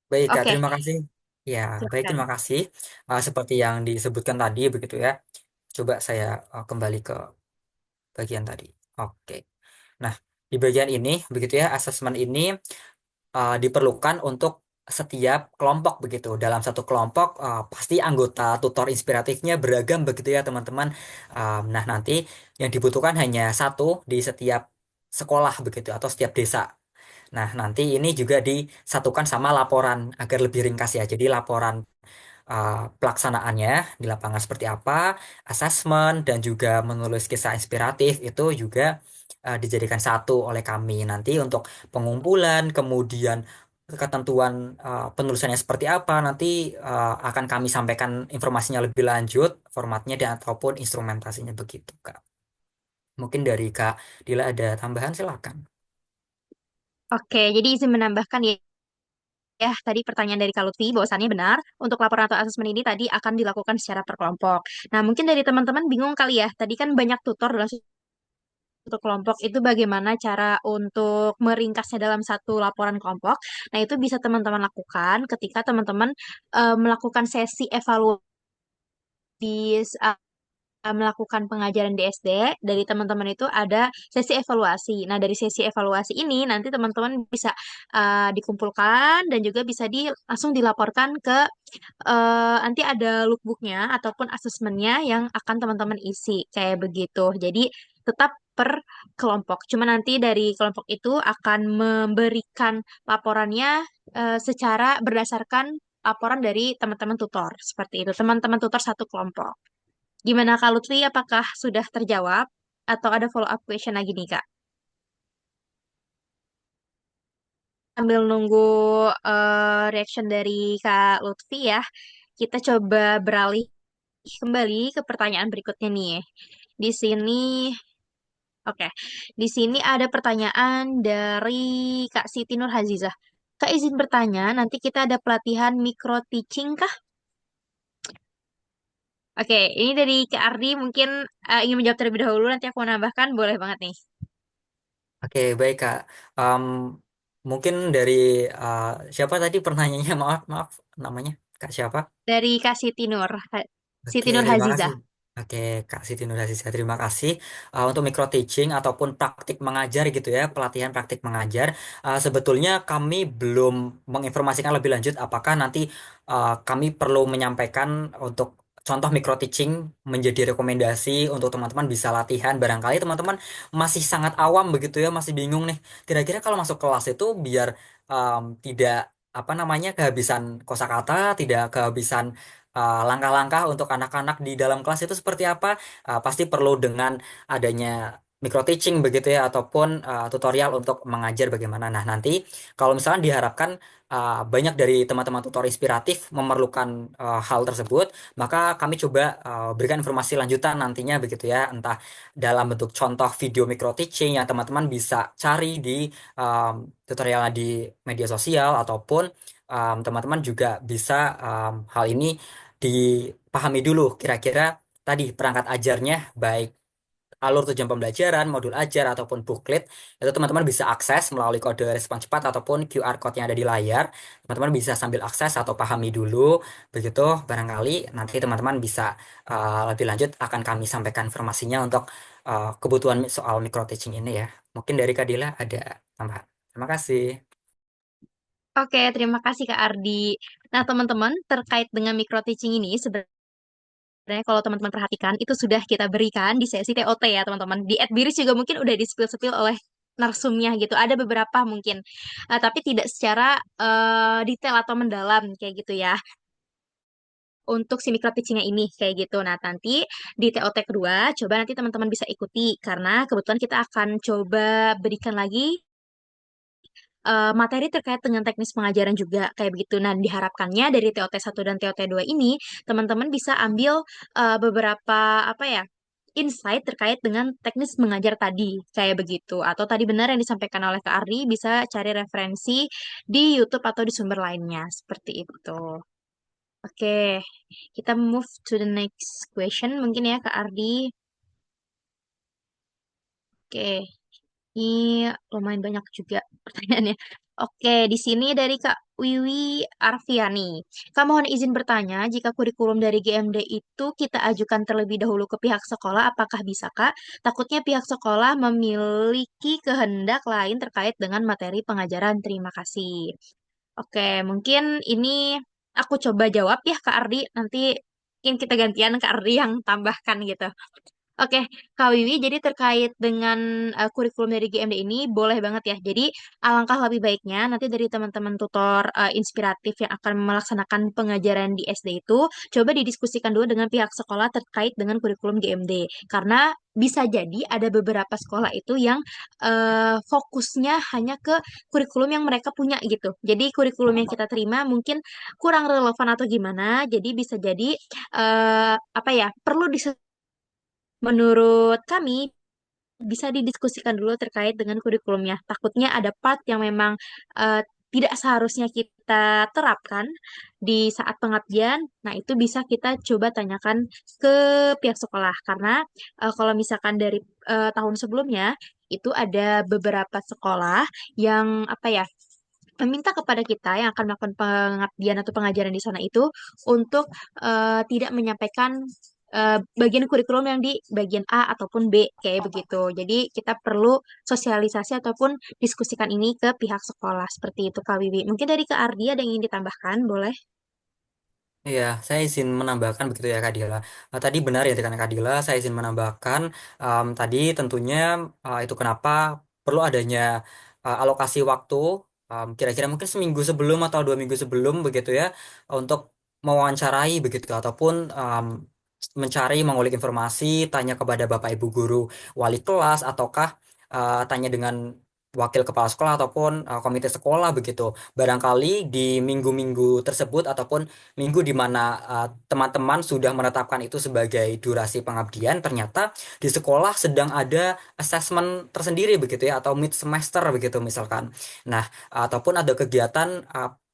Baik, Kak, Oke, terima kasih. Ya, baik, silakan. terima kasih. Seperti yang disebutkan tadi, begitu ya. Coba saya kembali ke bagian tadi. Oke. Nah, di bagian ini, begitu ya, asesmen ini diperlukan untuk setiap kelompok begitu. Dalam satu kelompok, pasti anggota tutor inspiratifnya beragam begitu ya, teman-teman. Nah, nanti yang dibutuhkan hanya satu di setiap sekolah begitu atau setiap desa. Nah, nanti ini juga disatukan sama laporan agar lebih ringkas ya. Jadi laporan pelaksanaannya di lapangan seperti apa, asesmen dan juga menulis kisah inspiratif itu juga dijadikan satu oleh kami. Nanti untuk pengumpulan, kemudian ketentuan penulisannya seperti apa, nanti akan kami sampaikan informasinya lebih lanjut, formatnya dan ataupun instrumentasinya begitu, Kak. Mungkin dari Kak Dila ada tambahan, silakan. Oke, jadi izin menambahkan ya, ya, tadi pertanyaan dari Kak Lutfi, bahwasannya benar, untuk laporan atau asesmen ini tadi akan dilakukan secara per kelompok. Nah, mungkin dari teman-teman bingung kali ya, tadi kan banyak tutor dalam satu kelompok, itu bagaimana cara untuk meringkasnya dalam satu laporan kelompok. Nah, itu bisa teman-teman lakukan ketika teman-teman melakukan sesi evaluasi melakukan pengajaran di SD, dari teman-teman itu ada sesi evaluasi. Nah, dari sesi evaluasi ini nanti teman-teman bisa dikumpulkan dan juga bisa langsung dilaporkan ke nanti ada lookbooknya ataupun asesmennya yang akan teman-teman isi kayak begitu. Jadi tetap per kelompok. Cuma nanti dari kelompok itu akan memberikan laporannya secara berdasarkan laporan dari teman-teman tutor seperti itu. Teman-teman tutor satu kelompok. Gimana Kak Lutfi, apakah sudah terjawab atau ada follow up question lagi nih Kak? Sambil nunggu reaction dari Kak Lutfi ya, kita coba beralih kembali ke pertanyaan berikutnya nih. Di sini, oke, di sini ada pertanyaan dari Kak Siti Nur Hazizah. Kak izin bertanya, nanti kita ada pelatihan micro teaching kah? Oke, ini dari Kak Ardi mungkin ingin menjawab terlebih dahulu, nanti aku menambahkan, boleh banget nih. Oke, baik Kak. Em, Mungkin dari siapa tadi pertanyaannya? Maaf, maaf, namanya Kak siapa? Dari Kak Siti Nur, Oke, Siti Nur terima kasih. Hazizah. Oke, Kak Siti Nurhaliza, terima kasih. Untuk micro teaching ataupun praktik mengajar gitu ya, pelatihan praktik mengajar. Sebetulnya kami belum menginformasikan lebih lanjut apakah nanti kami perlu menyampaikan untuk contoh micro teaching menjadi rekomendasi untuk teman-teman bisa latihan. Barangkali teman-teman masih sangat awam begitu ya, masih bingung nih. Kira-kira kalau masuk kelas itu biar tidak apa namanya kehabisan kosakata, tidak kehabisan langkah-langkah untuk anak-anak di dalam kelas itu seperti apa? Pasti perlu dengan adanya micro teaching begitu ya ataupun tutorial untuk mengajar bagaimana. Nah, nanti kalau misalnya diharapkan banyak dari teman-teman tutor inspiratif memerlukan hal tersebut, maka kami coba berikan informasi lanjutan nantinya begitu ya, entah dalam bentuk contoh video micro teaching yang teman-teman bisa cari di tutorialnya di media sosial ataupun teman-teman juga bisa hal ini dipahami dulu kira-kira tadi perangkat ajarnya baik alur tujuan pembelajaran, modul ajar, ataupun booklet, itu teman-teman bisa akses melalui kode respon cepat ataupun QR code yang ada di layar. Teman-teman bisa sambil akses atau pahami dulu, begitu barangkali nanti teman-teman bisa lebih lanjut akan kami sampaikan informasinya untuk kebutuhan soal micro teaching ini ya. Mungkin dari Kadila ada tambahan. Terima kasih. Oke, terima kasih Kak Ardi. Nah, teman-teman, terkait dengan micro teaching ini, sebenarnya kalau teman-teman perhatikan, itu sudah kita berikan di sesi TOT ya, teman-teman. Di @biris juga mungkin udah di-spill-spill oleh narsumnya gitu. Ada beberapa mungkin, tapi tidak secara detail atau mendalam kayak gitu ya. Untuk si micro teachingnya ini kayak gitu. Nah, nanti di TOT kedua, coba nanti teman-teman bisa ikuti karena kebetulan kita akan coba berikan lagi materi terkait dengan teknis pengajaran juga kayak begitu. Nah, diharapkannya dari TOT 1 dan TOT 2 ini teman-teman bisa ambil beberapa apa ya? Insight terkait dengan teknis mengajar tadi kayak begitu. Atau tadi benar yang disampaikan oleh Kak Ardi bisa cari referensi di YouTube atau di sumber lainnya seperti itu. Oke, kita move to the next question mungkin ya Kak Ardi. Oke, ini lumayan banyak juga pertanyaannya. Oke, di sini dari Kak Wiwi Arfiani. Kak mohon izin bertanya, jika kurikulum dari GMD itu kita ajukan terlebih dahulu ke pihak sekolah, apakah bisa Kak? Takutnya pihak sekolah memiliki kehendak lain terkait dengan materi pengajaran. Terima kasih. Oke, mungkin ini aku coba jawab ya Kak Ardi. Nanti mungkin kita gantian Kak Ardi yang tambahkan gitu. Oke, Kak Wiwi, jadi terkait dengan kurikulum dari GMD ini boleh banget ya. Jadi alangkah lebih baiknya nanti dari teman-teman tutor inspiratif yang akan melaksanakan pengajaran di SD itu coba didiskusikan dulu dengan pihak sekolah terkait dengan kurikulum GMD. Karena bisa jadi ada beberapa sekolah itu yang fokusnya hanya ke kurikulum yang mereka punya gitu. Jadi kurikulum yang kita terima mungkin kurang relevan atau gimana. Jadi bisa jadi apa ya perlu menurut kami bisa didiskusikan dulu terkait dengan kurikulumnya. Takutnya ada part yang memang eh, tidak seharusnya kita terapkan di saat pengabdian. Nah, itu bisa kita coba tanyakan ke pihak sekolah karena kalau misalkan dari tahun sebelumnya itu ada beberapa sekolah yang apa ya meminta kepada kita yang akan melakukan pengabdian atau pengajaran di sana itu untuk tidak menyampaikan bagian kurikulum yang di bagian A ataupun B kayak begitu. Jadi kita perlu sosialisasi ataupun diskusikan ini ke pihak sekolah seperti itu Kak Wiwi. Mungkin dari Kak Ardi ada yang ingin ditambahkan, boleh? Iya, saya izin menambahkan begitu ya Kak Dila. Tadi benar ya dengan Kak Dila, saya izin menambahkan tadi tentunya itu kenapa perlu adanya alokasi waktu kira-kira mungkin seminggu sebelum atau 2 minggu sebelum begitu ya untuk mewawancarai begitu ataupun mencari mengulik informasi, tanya kepada Bapak Ibu guru wali kelas ataukah tanya dengan wakil kepala sekolah ataupun komite sekolah begitu. Barangkali di minggu-minggu tersebut ataupun minggu di mana teman-teman sudah menetapkan itu sebagai durasi pengabdian, ternyata di sekolah sedang ada assessment tersendiri begitu ya, atau mid semester begitu misalkan. Nah, ataupun ada kegiatan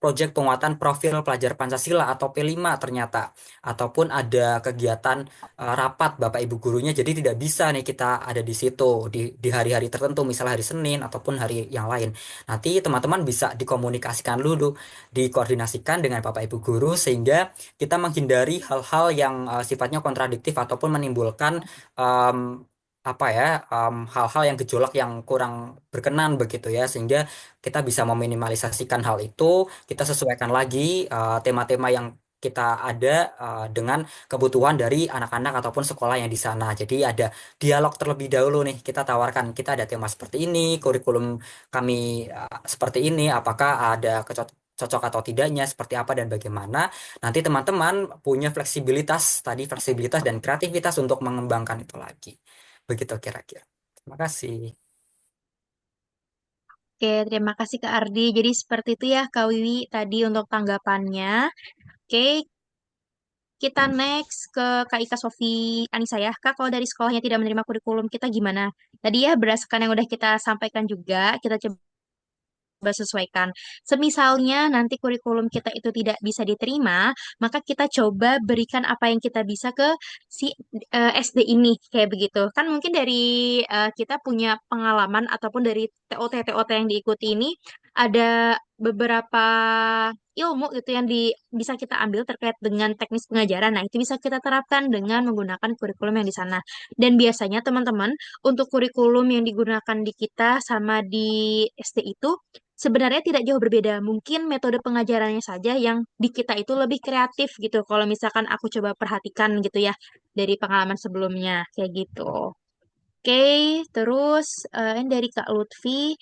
proyek penguatan profil pelajar Pancasila atau P5 ternyata, ataupun ada kegiatan rapat Bapak Ibu gurunya, jadi tidak bisa nih kita ada di situ di hari-hari tertentu, misalnya hari Senin ataupun hari yang lain. Nanti teman-teman bisa dikomunikasikan dulu, dikoordinasikan dengan Bapak Ibu guru sehingga kita menghindari hal-hal yang sifatnya kontradiktif ataupun menimbulkan em, apa ya hal-hal yang gejolak yang kurang berkenan begitu ya sehingga kita bisa meminimalisasikan hal itu, kita sesuaikan lagi tema-tema yang kita ada dengan kebutuhan dari anak-anak ataupun sekolah yang di sana. Jadi ada dialog terlebih dahulu nih, kita tawarkan kita ada tema seperti ini, kurikulum kami seperti ini, apakah ada cocok atau tidaknya, seperti apa dan bagaimana. Nanti teman-teman punya fleksibilitas tadi, fleksibilitas dan kreativitas untuk mengembangkan itu lagi. Begitu kira-kira. Makasih. Oke, terima kasih Kak Ardi. Jadi seperti itu ya Kak Wiwi tadi untuk tanggapannya. Oke, kita next ke Kak Ika Sofi Anissa ya. Kak, kalau dari sekolahnya tidak menerima kurikulum kita gimana? Tadi ya berdasarkan yang udah kita sampaikan juga, kita coba sesuaikan. Semisalnya nanti kurikulum kita itu tidak bisa diterima, maka kita coba berikan apa yang kita bisa ke si SD ini kayak begitu. Kan mungkin dari kita punya pengalaman ataupun dari TOT yang diikuti ini ada beberapa ilmu itu yang bisa kita ambil terkait dengan teknis pengajaran. Nah, itu bisa kita terapkan dengan menggunakan kurikulum yang di sana. Dan biasanya teman-teman untuk kurikulum yang digunakan di kita sama di SD itu sebenarnya tidak jauh berbeda. Mungkin metode pengajarannya saja yang di kita itu lebih kreatif gitu. Kalau misalkan aku coba perhatikan gitu ya dari pengalaman sebelumnya kayak gitu. Oke, terus ini dari Kak Lutfi,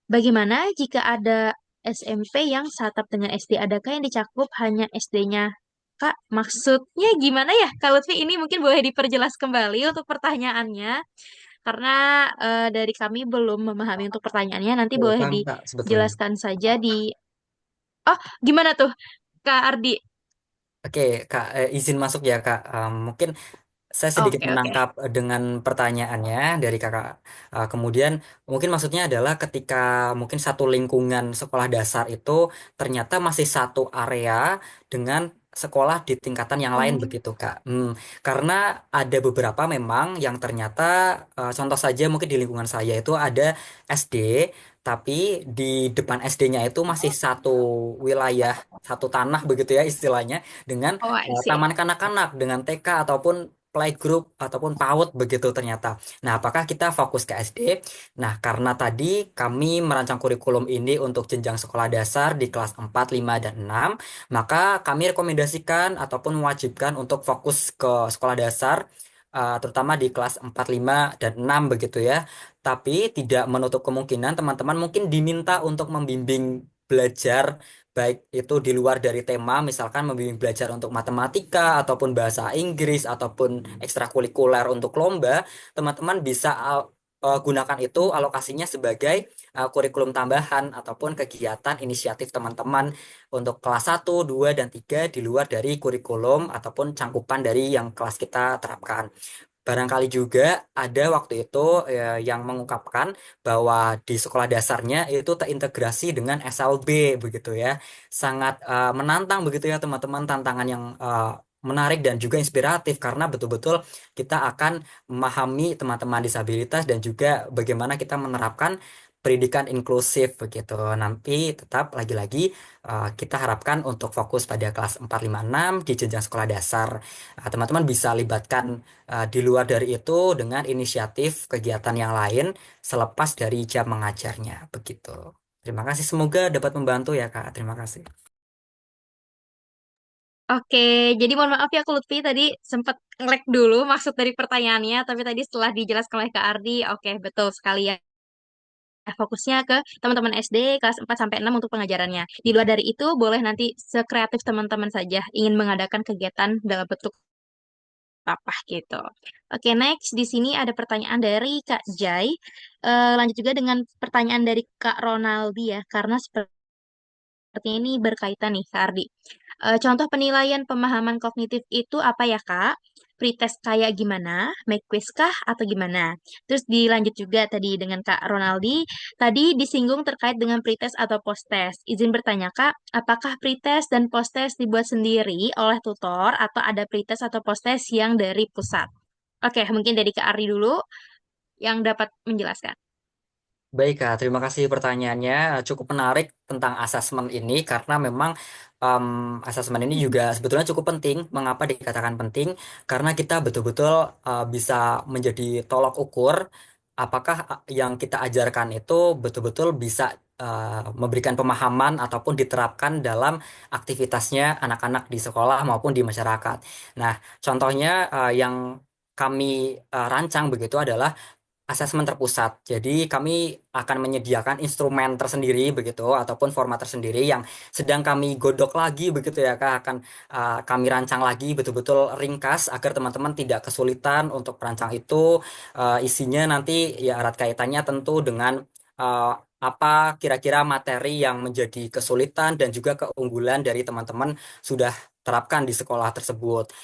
bagaimana jika ada SMP yang satap dengan SD? Adakah yang dicakup hanya SD-nya? Kak, maksudnya gimana ya? Kak Lutfi ini mungkin boleh diperjelas kembali untuk pertanyaannya. Karena dari kami belum memahami untuk pertanyaannya. Nanti Oke, boleh paham Kak sebetulnya. dijelaskan saja di... Oh, gimana tuh, Kak Ardi? Oke, Kak, izin masuk ya, Kak. Mungkin saya sedikit Oke, oke. menangkap dengan pertanyaannya dari kakak. Kemudian mungkin maksudnya adalah ketika mungkin satu lingkungan sekolah dasar itu ternyata masih satu area dengan sekolah di tingkatan yang lain Oh, begitu Kak. Karena ada beberapa memang yang ternyata contoh saja mungkin di lingkungan saya itu ada SD, tapi di depan SD-nya itu masih satu wilayah, satu tanah begitu ya istilahnya dengan oh, I see. taman kanak-kanak dengan TK ataupun playgroup ataupun PAUD begitu ternyata. Nah, apakah kita fokus ke SD? Nah, karena tadi kami merancang kurikulum ini untuk jenjang sekolah dasar di kelas 4, 5, dan 6, maka kami rekomendasikan ataupun mewajibkan untuk fokus ke sekolah dasar terutama di kelas 4, 5, dan 6 begitu ya. Tapi tidak menutup kemungkinan teman-teman mungkin diminta untuk membimbing belajar baik itu di luar dari tema, misalkan membimbing belajar untuk matematika ataupun bahasa Inggris ataupun ekstrakurikuler untuk lomba, teman-teman bisa gunakan itu alokasinya sebagai kurikulum tambahan ataupun kegiatan inisiatif teman-teman untuk kelas 1, 2, dan 3 di luar dari kurikulum ataupun cangkupan dari yang kelas kita terapkan. Barangkali juga ada waktu itu yang mengungkapkan bahwa di sekolah dasarnya itu terintegrasi dengan SLB begitu ya. Sangat menantang begitu ya teman-teman, tantangan yang menarik dan juga inspiratif karena betul-betul kita akan memahami teman-teman disabilitas dan juga bagaimana kita menerapkan pendidikan inklusif begitu. Nanti tetap lagi-lagi kita harapkan untuk fokus pada kelas 4, 5, 6 di jenjang sekolah dasar. Teman-teman bisa libatkan di luar dari itu dengan inisiatif kegiatan yang lain selepas dari jam mengajarnya begitu. Terima kasih, semoga dapat membantu ya Kak. Terima kasih. Oke, jadi mohon maaf ya Kak Lutfi tadi sempat nge-lag dulu maksud dari pertanyaannya, tapi tadi setelah dijelaskan oleh Kak Ardi, oke betul sekali ya. Fokusnya ke teman-teman SD kelas 4 sampai 6 untuk pengajarannya. Di luar dari itu boleh nanti sekreatif teman-teman saja ingin mengadakan kegiatan dalam bentuk apa gitu. Oke, next di sini ada pertanyaan dari Kak Jai. Lanjut juga dengan pertanyaan dari Kak Ronaldi ya, karena sepertinya ini berkaitan nih, Kak Ardi. Contoh penilaian pemahaman kognitif itu apa ya, Kak? Pretest kayak gimana? Make quiz kah? Atau gimana? Terus dilanjut juga tadi dengan Kak Ronaldi. Tadi disinggung terkait dengan pretest atau post-test. Izin bertanya, Kak, apakah pretest dan post-test dibuat sendiri oleh tutor atau ada pretest atau post-test yang dari pusat? Oke, mungkin dari Kak Ardi dulu yang dapat menjelaskan. Baik Kak, terima kasih pertanyaannya. Cukup menarik tentang asesmen ini karena memang em, asesmen ini juga sebetulnya cukup penting. Mengapa dikatakan penting? Karena kita betul-betul bisa menjadi tolok ukur apakah yang kita ajarkan itu betul-betul bisa memberikan pemahaman ataupun diterapkan dalam aktivitasnya anak-anak di sekolah maupun di masyarakat. Nah, contohnya yang kami rancang begitu adalah asesmen terpusat. Jadi kami akan menyediakan instrumen tersendiri begitu ataupun format tersendiri yang sedang kami godok lagi begitu ya Kak, akan kami rancang lagi betul-betul ringkas agar teman-teman tidak kesulitan untuk merancang itu. Isinya nanti ya erat kaitannya tentu dengan uh, apa kira-kira materi yang menjadi kesulitan dan juga keunggulan dari teman-teman sudah terapkan di sekolah tersebut.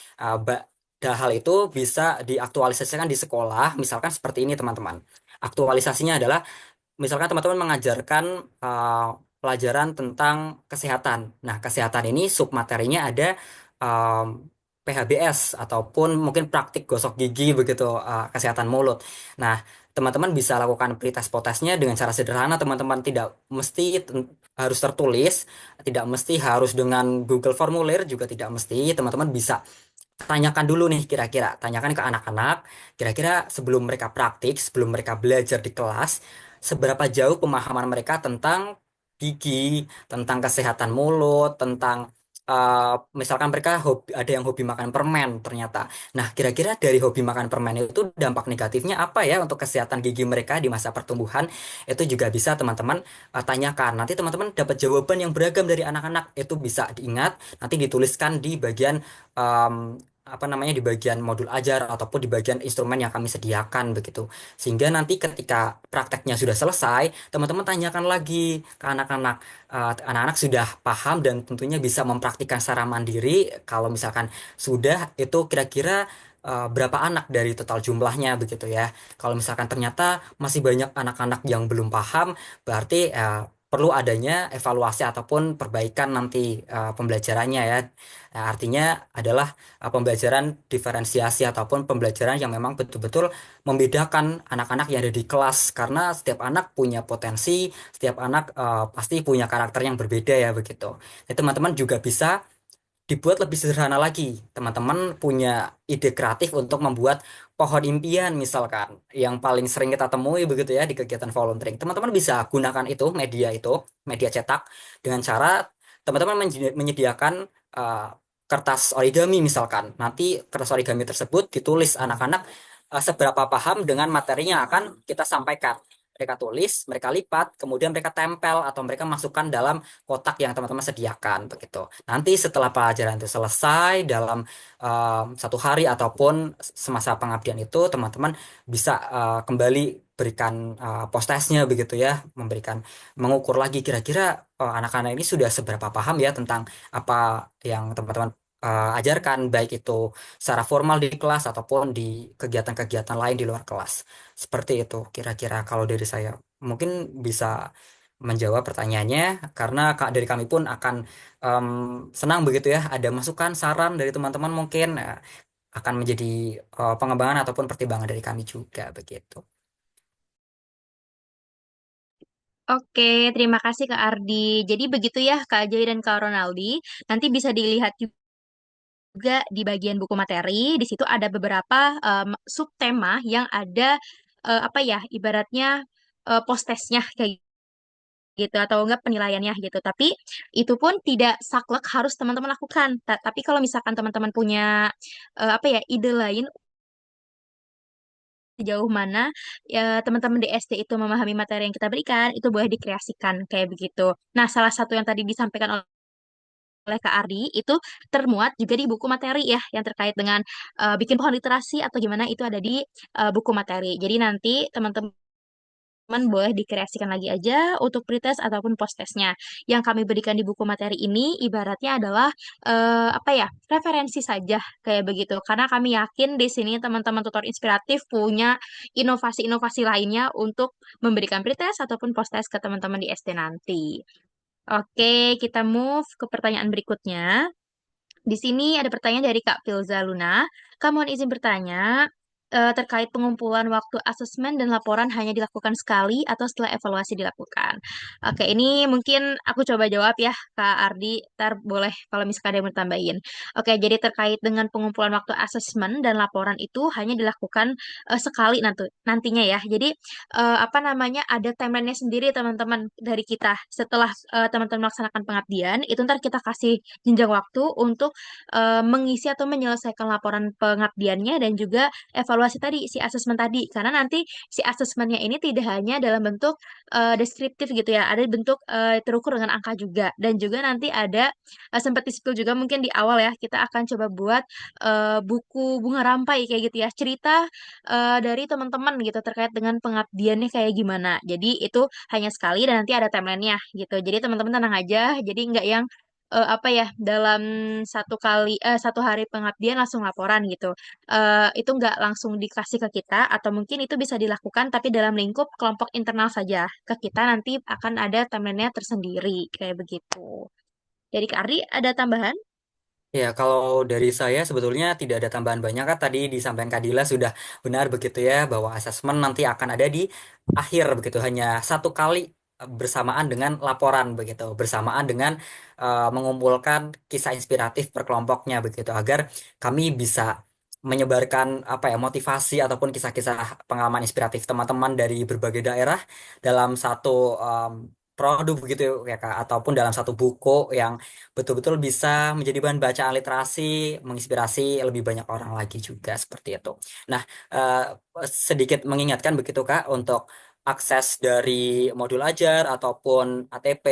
Hal itu bisa diaktualisasikan di sekolah, misalkan seperti ini teman-teman. Aktualisasinya adalah, misalkan teman-teman mengajarkan pelajaran tentang kesehatan. Nah, kesehatan ini submaterinya ada um, PHBS ataupun mungkin praktik gosok gigi begitu, kesehatan mulut. Nah, teman-teman bisa lakukan pretest potesnya dengan cara sederhana, teman-teman tidak mesti harus tertulis, tidak mesti harus dengan Google Formulir, juga tidak mesti. Teman-teman bisa tanyakan dulu nih, kira-kira tanyakan ke anak-anak, kira-kira sebelum mereka praktik, sebelum mereka belajar di kelas, seberapa jauh pemahaman mereka tentang gigi, tentang kesehatan mulut, tentang misalkan mereka ada yang hobi makan permen ternyata. Nah, kira-kira dari hobi makan permen itu dampak negatifnya apa ya untuk kesehatan gigi mereka di masa pertumbuhan? Itu juga bisa teman-teman tanyakan. Nanti teman-teman dapat jawaban yang beragam dari anak-anak. Itu bisa diingat, nanti dituliskan di bagian apa namanya, di bagian modul ajar ataupun di bagian instrumen yang kami sediakan begitu. Sehingga nanti ketika prakteknya sudah selesai, teman-teman tanyakan lagi ke anak-anak. Anak-anak sudah paham dan tentunya bisa mempraktikkan secara mandiri. Kalau misalkan sudah, itu kira-kira berapa anak dari total jumlahnya begitu ya. Kalau misalkan ternyata masih banyak anak-anak yang belum paham, berarti perlu adanya evaluasi ataupun perbaikan nanti pembelajarannya ya. Nah, artinya adalah pembelajaran diferensiasi ataupun pembelajaran yang memang betul-betul membedakan anak-anak yang ada di kelas, karena setiap anak punya potensi, setiap anak pasti punya karakter yang berbeda ya begitu. Nah, teman-teman juga bisa dibuat lebih sederhana lagi. Teman-teman punya ide kreatif untuk membuat pohon impian misalkan, yang paling sering kita temui begitu ya di kegiatan volunteering. Teman-teman bisa gunakan itu, media cetak, dengan cara teman-teman menyediakan uh, kertas origami misalkan. Nanti kertas origami tersebut ditulis anak-anak seberapa paham dengan materinya yang akan kita sampaikan. Mereka tulis, mereka lipat, kemudian mereka tempel atau mereka masukkan dalam kotak yang teman-teman sediakan begitu. Nanti setelah pelajaran itu selesai dalam satu hari ataupun semasa pengabdian itu, teman-teman bisa kembali berikan post testnya begitu ya, mengukur lagi kira-kira anak-anak ini sudah seberapa paham ya tentang apa yang teman-teman ajarkan, baik itu secara formal di kelas ataupun di kegiatan-kegiatan lain di luar kelas. Seperti itu kira-kira kalau dari saya. Mungkin bisa menjawab pertanyaannya, karena dari kami pun akan em, senang begitu ya ada masukan saran dari teman-teman, mungkin akan menjadi pengembangan ataupun pertimbangan dari kami juga begitu. Oke, terima kasih Kak Ardi. Jadi begitu ya Kak Jai dan Kak Ronaldi. Nanti bisa dilihat juga di bagian buku materi. Di situ ada beberapa subtema yang ada apa ya, ibaratnya post-testnya kayak gitu atau enggak penilaiannya gitu. Tapi itu pun tidak saklek harus teman-teman lakukan. Tapi kalau misalkan teman-teman punya apa ya, ide lain sejauh mana ya teman-teman di SD itu memahami materi yang kita berikan, itu boleh dikreasikan kayak begitu. Nah, salah satu yang tadi disampaikan oleh Kak Ardi itu termuat juga di buku materi ya, yang terkait dengan bikin pohon literasi atau gimana, itu ada di buku materi. Jadi nanti teman-teman boleh dikreasikan lagi aja untuk pretest ataupun post-testnya. Yang kami berikan di buku materi ini ibaratnya adalah apa ya, referensi saja kayak begitu. Karena kami yakin di sini teman-teman tutor inspiratif punya inovasi-inovasi lainnya untuk memberikan pretest ataupun post-test ke teman-teman di SD nanti. Oke, kita move ke pertanyaan berikutnya. Di sini ada pertanyaan dari Kak Filza Luna. Kak, mohon izin bertanya, terkait pengumpulan waktu asesmen dan laporan hanya dilakukan sekali atau setelah evaluasi dilakukan. Oke, ini mungkin aku coba jawab ya, Kak Ardi. Ntar boleh kalau misalkan ada yang mau tambahin. Oke, jadi terkait dengan pengumpulan waktu asesmen dan laporan itu hanya dilakukan sekali nantinya ya. Jadi apa namanya, ada timelinenya sendiri teman-teman dari kita. Setelah teman-teman melaksanakan pengabdian, itu ntar kita kasih jenjang waktu untuk mengisi atau menyelesaikan laporan pengabdiannya dan juga evaluasi evaluasi tadi, si asesmen tadi. Karena nanti si asesmennya ini tidak hanya dalam bentuk deskriptif gitu ya, ada bentuk terukur dengan angka juga. Dan juga nanti ada sempat di-spill juga mungkin di awal ya, kita akan coba buat buku bunga rampai kayak gitu ya, cerita dari teman-teman gitu terkait dengan pengabdiannya kayak gimana. Jadi itu hanya sekali dan nanti ada timelinenya gitu. Jadi teman-teman tenang aja. Jadi nggak yang apa ya dalam satu hari pengabdian langsung laporan gitu. Itu nggak langsung dikasih ke kita atau mungkin itu bisa dilakukan tapi dalam lingkup kelompok internal saja. Ke kita nanti akan ada timelinenya tersendiri kayak begitu. Jadi Kak Ardi ada tambahan? Ya, kalau dari saya sebetulnya tidak ada tambahan banyak kan tadi disampaikan Kadila sudah benar begitu ya bahwa asesmen nanti akan ada di akhir begitu hanya satu kali bersamaan dengan laporan begitu bersamaan dengan mengumpulkan kisah inspiratif per kelompoknya begitu agar kami bisa menyebarkan apa ya motivasi ataupun kisah-kisah pengalaman inspiratif teman-teman dari berbagai daerah dalam satu produk begitu ya Kak ataupun dalam satu buku yang betul-betul bisa menjadi bahan bacaan literasi, menginspirasi lebih banyak orang lagi juga seperti itu. Nah, eh, sedikit mengingatkan begitu Kak untuk akses dari modul ajar ataupun ATP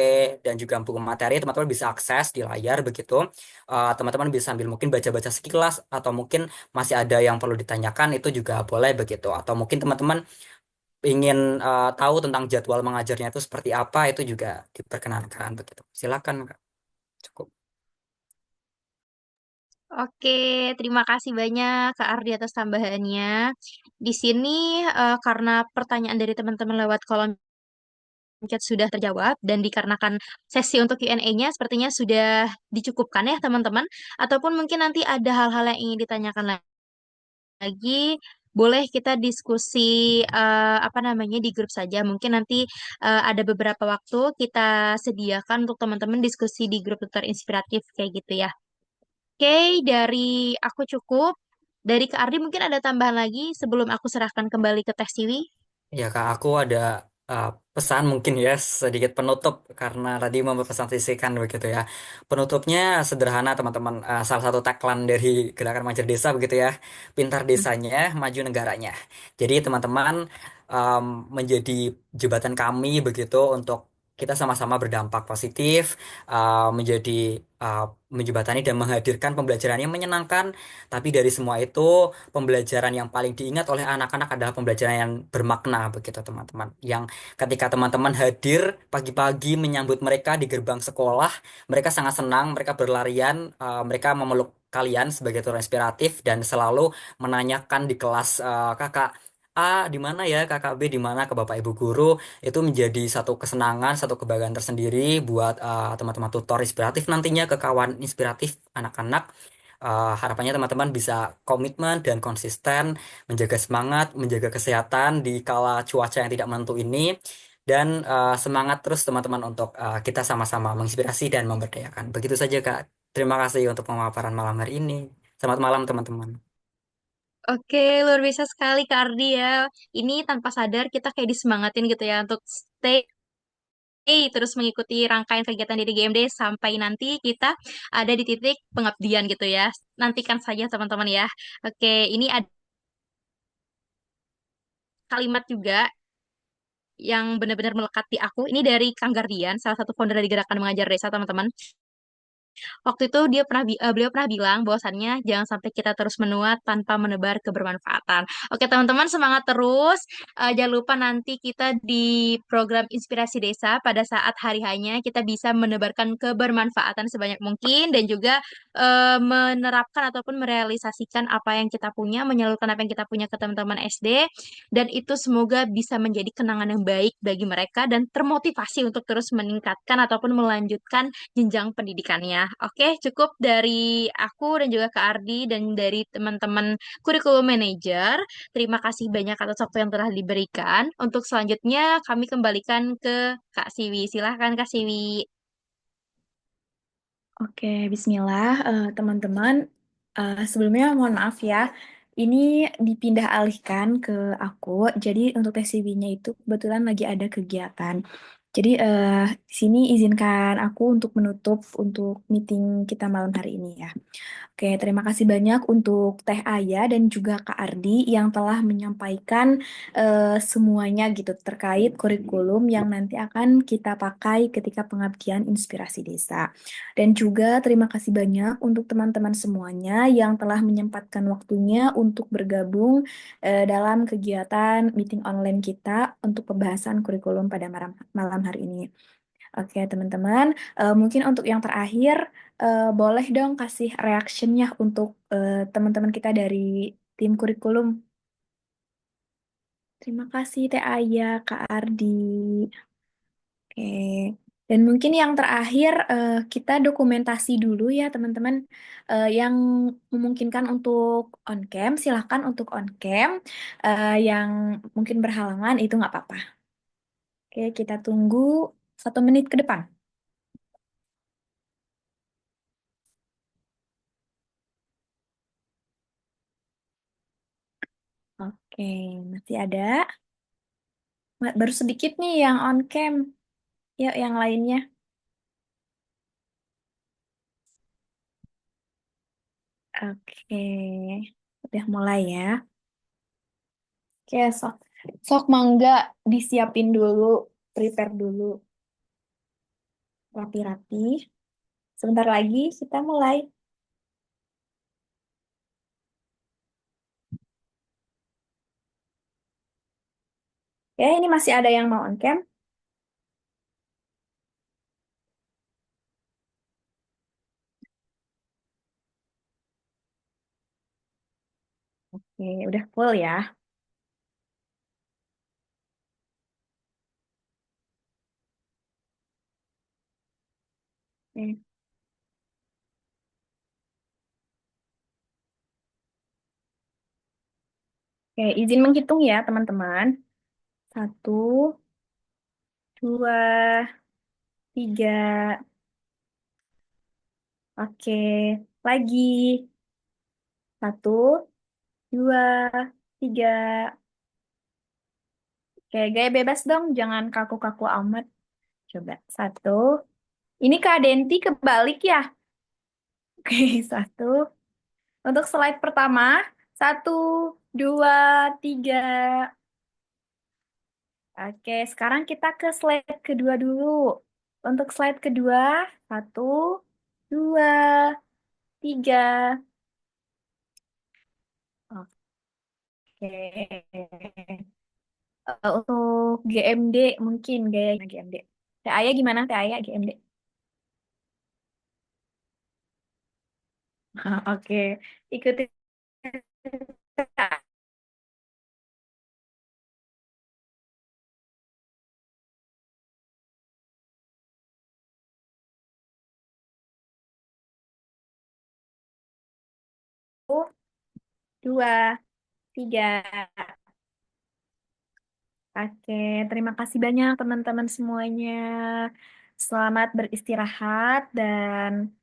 dan juga buku materi teman-teman bisa akses di layar begitu. Teman-teman bisa sambil mungkin baca-baca sekilas atau mungkin masih ada yang perlu ditanyakan itu juga boleh begitu. Atau mungkin teman-teman ingin tahu tentang jadwal mengajarnya itu seperti apa itu juga diperkenankan begitu. Silakan Kak. Cukup. Oke, terima kasih banyak Kak Ardi atas tambahannya. Di sini karena pertanyaan dari teman-teman lewat kolom chat sudah terjawab dan dikarenakan sesi untuk Q&A-nya sepertinya sudah dicukupkan ya teman-teman. Ataupun mungkin nanti ada hal-hal yang ingin ditanyakan lagi, boleh kita diskusi apa namanya di grup saja. Mungkin nanti ada beberapa waktu kita sediakan untuk teman-teman diskusi di grup tutor inspiratif kayak gitu ya. Oke, dari aku cukup. Dari Kak Ardi mungkin ada tambahan lagi sebelum aku serahkan kembali ke Teh Siwi. Ya Kak, aku ada uh, pesan mungkin ya sedikit penutup karena tadi memesan sisihkan begitu ya. Penutupnya sederhana teman-teman. Salah satu tagline dari Gerakan Mengajar Desa begitu ya. Pintar desanya, maju negaranya. Jadi teman-teman um, menjadi jembatan kami begitu untuk kita sama-sama berdampak positif, menjadi uh, menjembatani dan menghadirkan pembelajaran yang menyenangkan. Tapi dari semua itu pembelajaran yang paling diingat oleh anak-anak adalah pembelajaran yang bermakna begitu teman-teman. Yang ketika teman-teman hadir pagi-pagi menyambut mereka di gerbang sekolah, mereka sangat senang, mereka berlarian, mereka memeluk kalian sebagai tutor inspiratif dan selalu menanyakan di kelas kakak A di mana ya, kakak B di mana ke Bapak Ibu guru itu menjadi satu kesenangan, satu kebanggaan tersendiri buat teman-teman tutor inspiratif nantinya ke kawan inspiratif anak-anak. Harapannya teman-teman bisa komitmen dan konsisten, menjaga semangat, menjaga kesehatan di kala cuaca yang tidak menentu ini, dan semangat terus teman-teman untuk kita sama-sama menginspirasi dan memberdayakan. Begitu saja Kak. Terima kasih untuk pemaparan malam hari ini. Selamat malam teman-teman. Oke, luar biasa sekali Kak Ardi ya. Ini tanpa sadar kita kayak disemangatin gitu ya untuk stay terus mengikuti rangkaian kegiatan dari GMD sampai nanti kita ada di titik pengabdian gitu ya. Nantikan saja teman-teman ya. Oke, ini ada kalimat juga yang benar-benar melekat di aku. Ini dari Kang Gardian, salah satu founder dari Gerakan Mengajar Desa, teman-teman. Waktu itu beliau pernah bilang bahwasannya jangan sampai kita terus menua tanpa menebar kebermanfaatan. Oke, teman-teman semangat terus. Jangan lupa nanti kita di program Inspirasi Desa pada saat hari hanya kita bisa menebarkan kebermanfaatan sebanyak mungkin dan juga menerapkan ataupun merealisasikan apa yang kita punya, menyalurkan apa yang kita punya ke teman-teman SD dan itu semoga bisa menjadi kenangan yang baik bagi mereka dan termotivasi untuk terus meningkatkan ataupun melanjutkan jenjang pendidikannya. Oke, cukup dari aku dan juga Kak Ardi dan dari teman-teman kurikulum manager. Terima kasih banyak atas waktu yang telah diberikan. Untuk selanjutnya kami kembalikan ke Kak Siwi. Silahkan Kak Siwi. Oke, Bismillah, teman-teman. Sebelumnya mohon maaf ya, ini dipindah alihkan ke aku. Jadi untuk tes CV-nya itu kebetulan lagi ada kegiatan. Jadi di sini izinkan aku untuk menutup untuk meeting kita malam hari ini ya. Oke, terima kasih banyak untuk Teh Aya dan juga Kak Ardi yang telah menyampaikan semuanya gitu terkait kurikulum yang nanti akan kita pakai ketika pengabdian inspirasi desa. Dan juga terima kasih banyak untuk teman-teman semuanya yang telah menyempatkan waktunya untuk bergabung dalam kegiatan meeting online kita untuk pembahasan kurikulum pada malam hari ini. Oke, teman-teman, mungkin untuk yang terakhir, boleh dong kasih reactionnya untuk teman-teman kita dari tim kurikulum. Terima kasih Teh Aya, Kak Ardi. Oke, dan mungkin yang terakhir kita dokumentasi dulu ya teman-teman. Yang memungkinkan untuk on cam, silahkan untuk on cam. Yang mungkin berhalangan itu nggak apa-apa. Oke, kita tunggu 1 menit ke depan. Oke, masih ada. Baru sedikit nih yang on cam. Yuk yang lainnya. Oke, udah mulai ya. Oke, sok. Sok mangga disiapin dulu, prepare dulu, rapi-rapi. Sebentar lagi kita mulai. Ya, ini masih ada yang mau on cam. Oke, udah full ya. Oke, Oke, izin menghitung ya teman-teman. 1, 2, 3. Oke, lagi. 1, 2, 3. Oke, gaya bebas dong, jangan kaku-kaku amat. Coba, 1. Ini Kak Denti kebalik ya? Oke, 1. Untuk slide pertama, 1, 2, 3. Oke, sekarang kita ke slide kedua dulu. Untuk slide kedua, 1, 2, 3. Oke. Untuk GMD mungkin gaya GMD. Teh Aya gimana Teh Aya GMD? Oke, ikuti. 1, 2, 3. Oke, terima kasih banyak teman-teman semuanya. Selamat beristirahat dan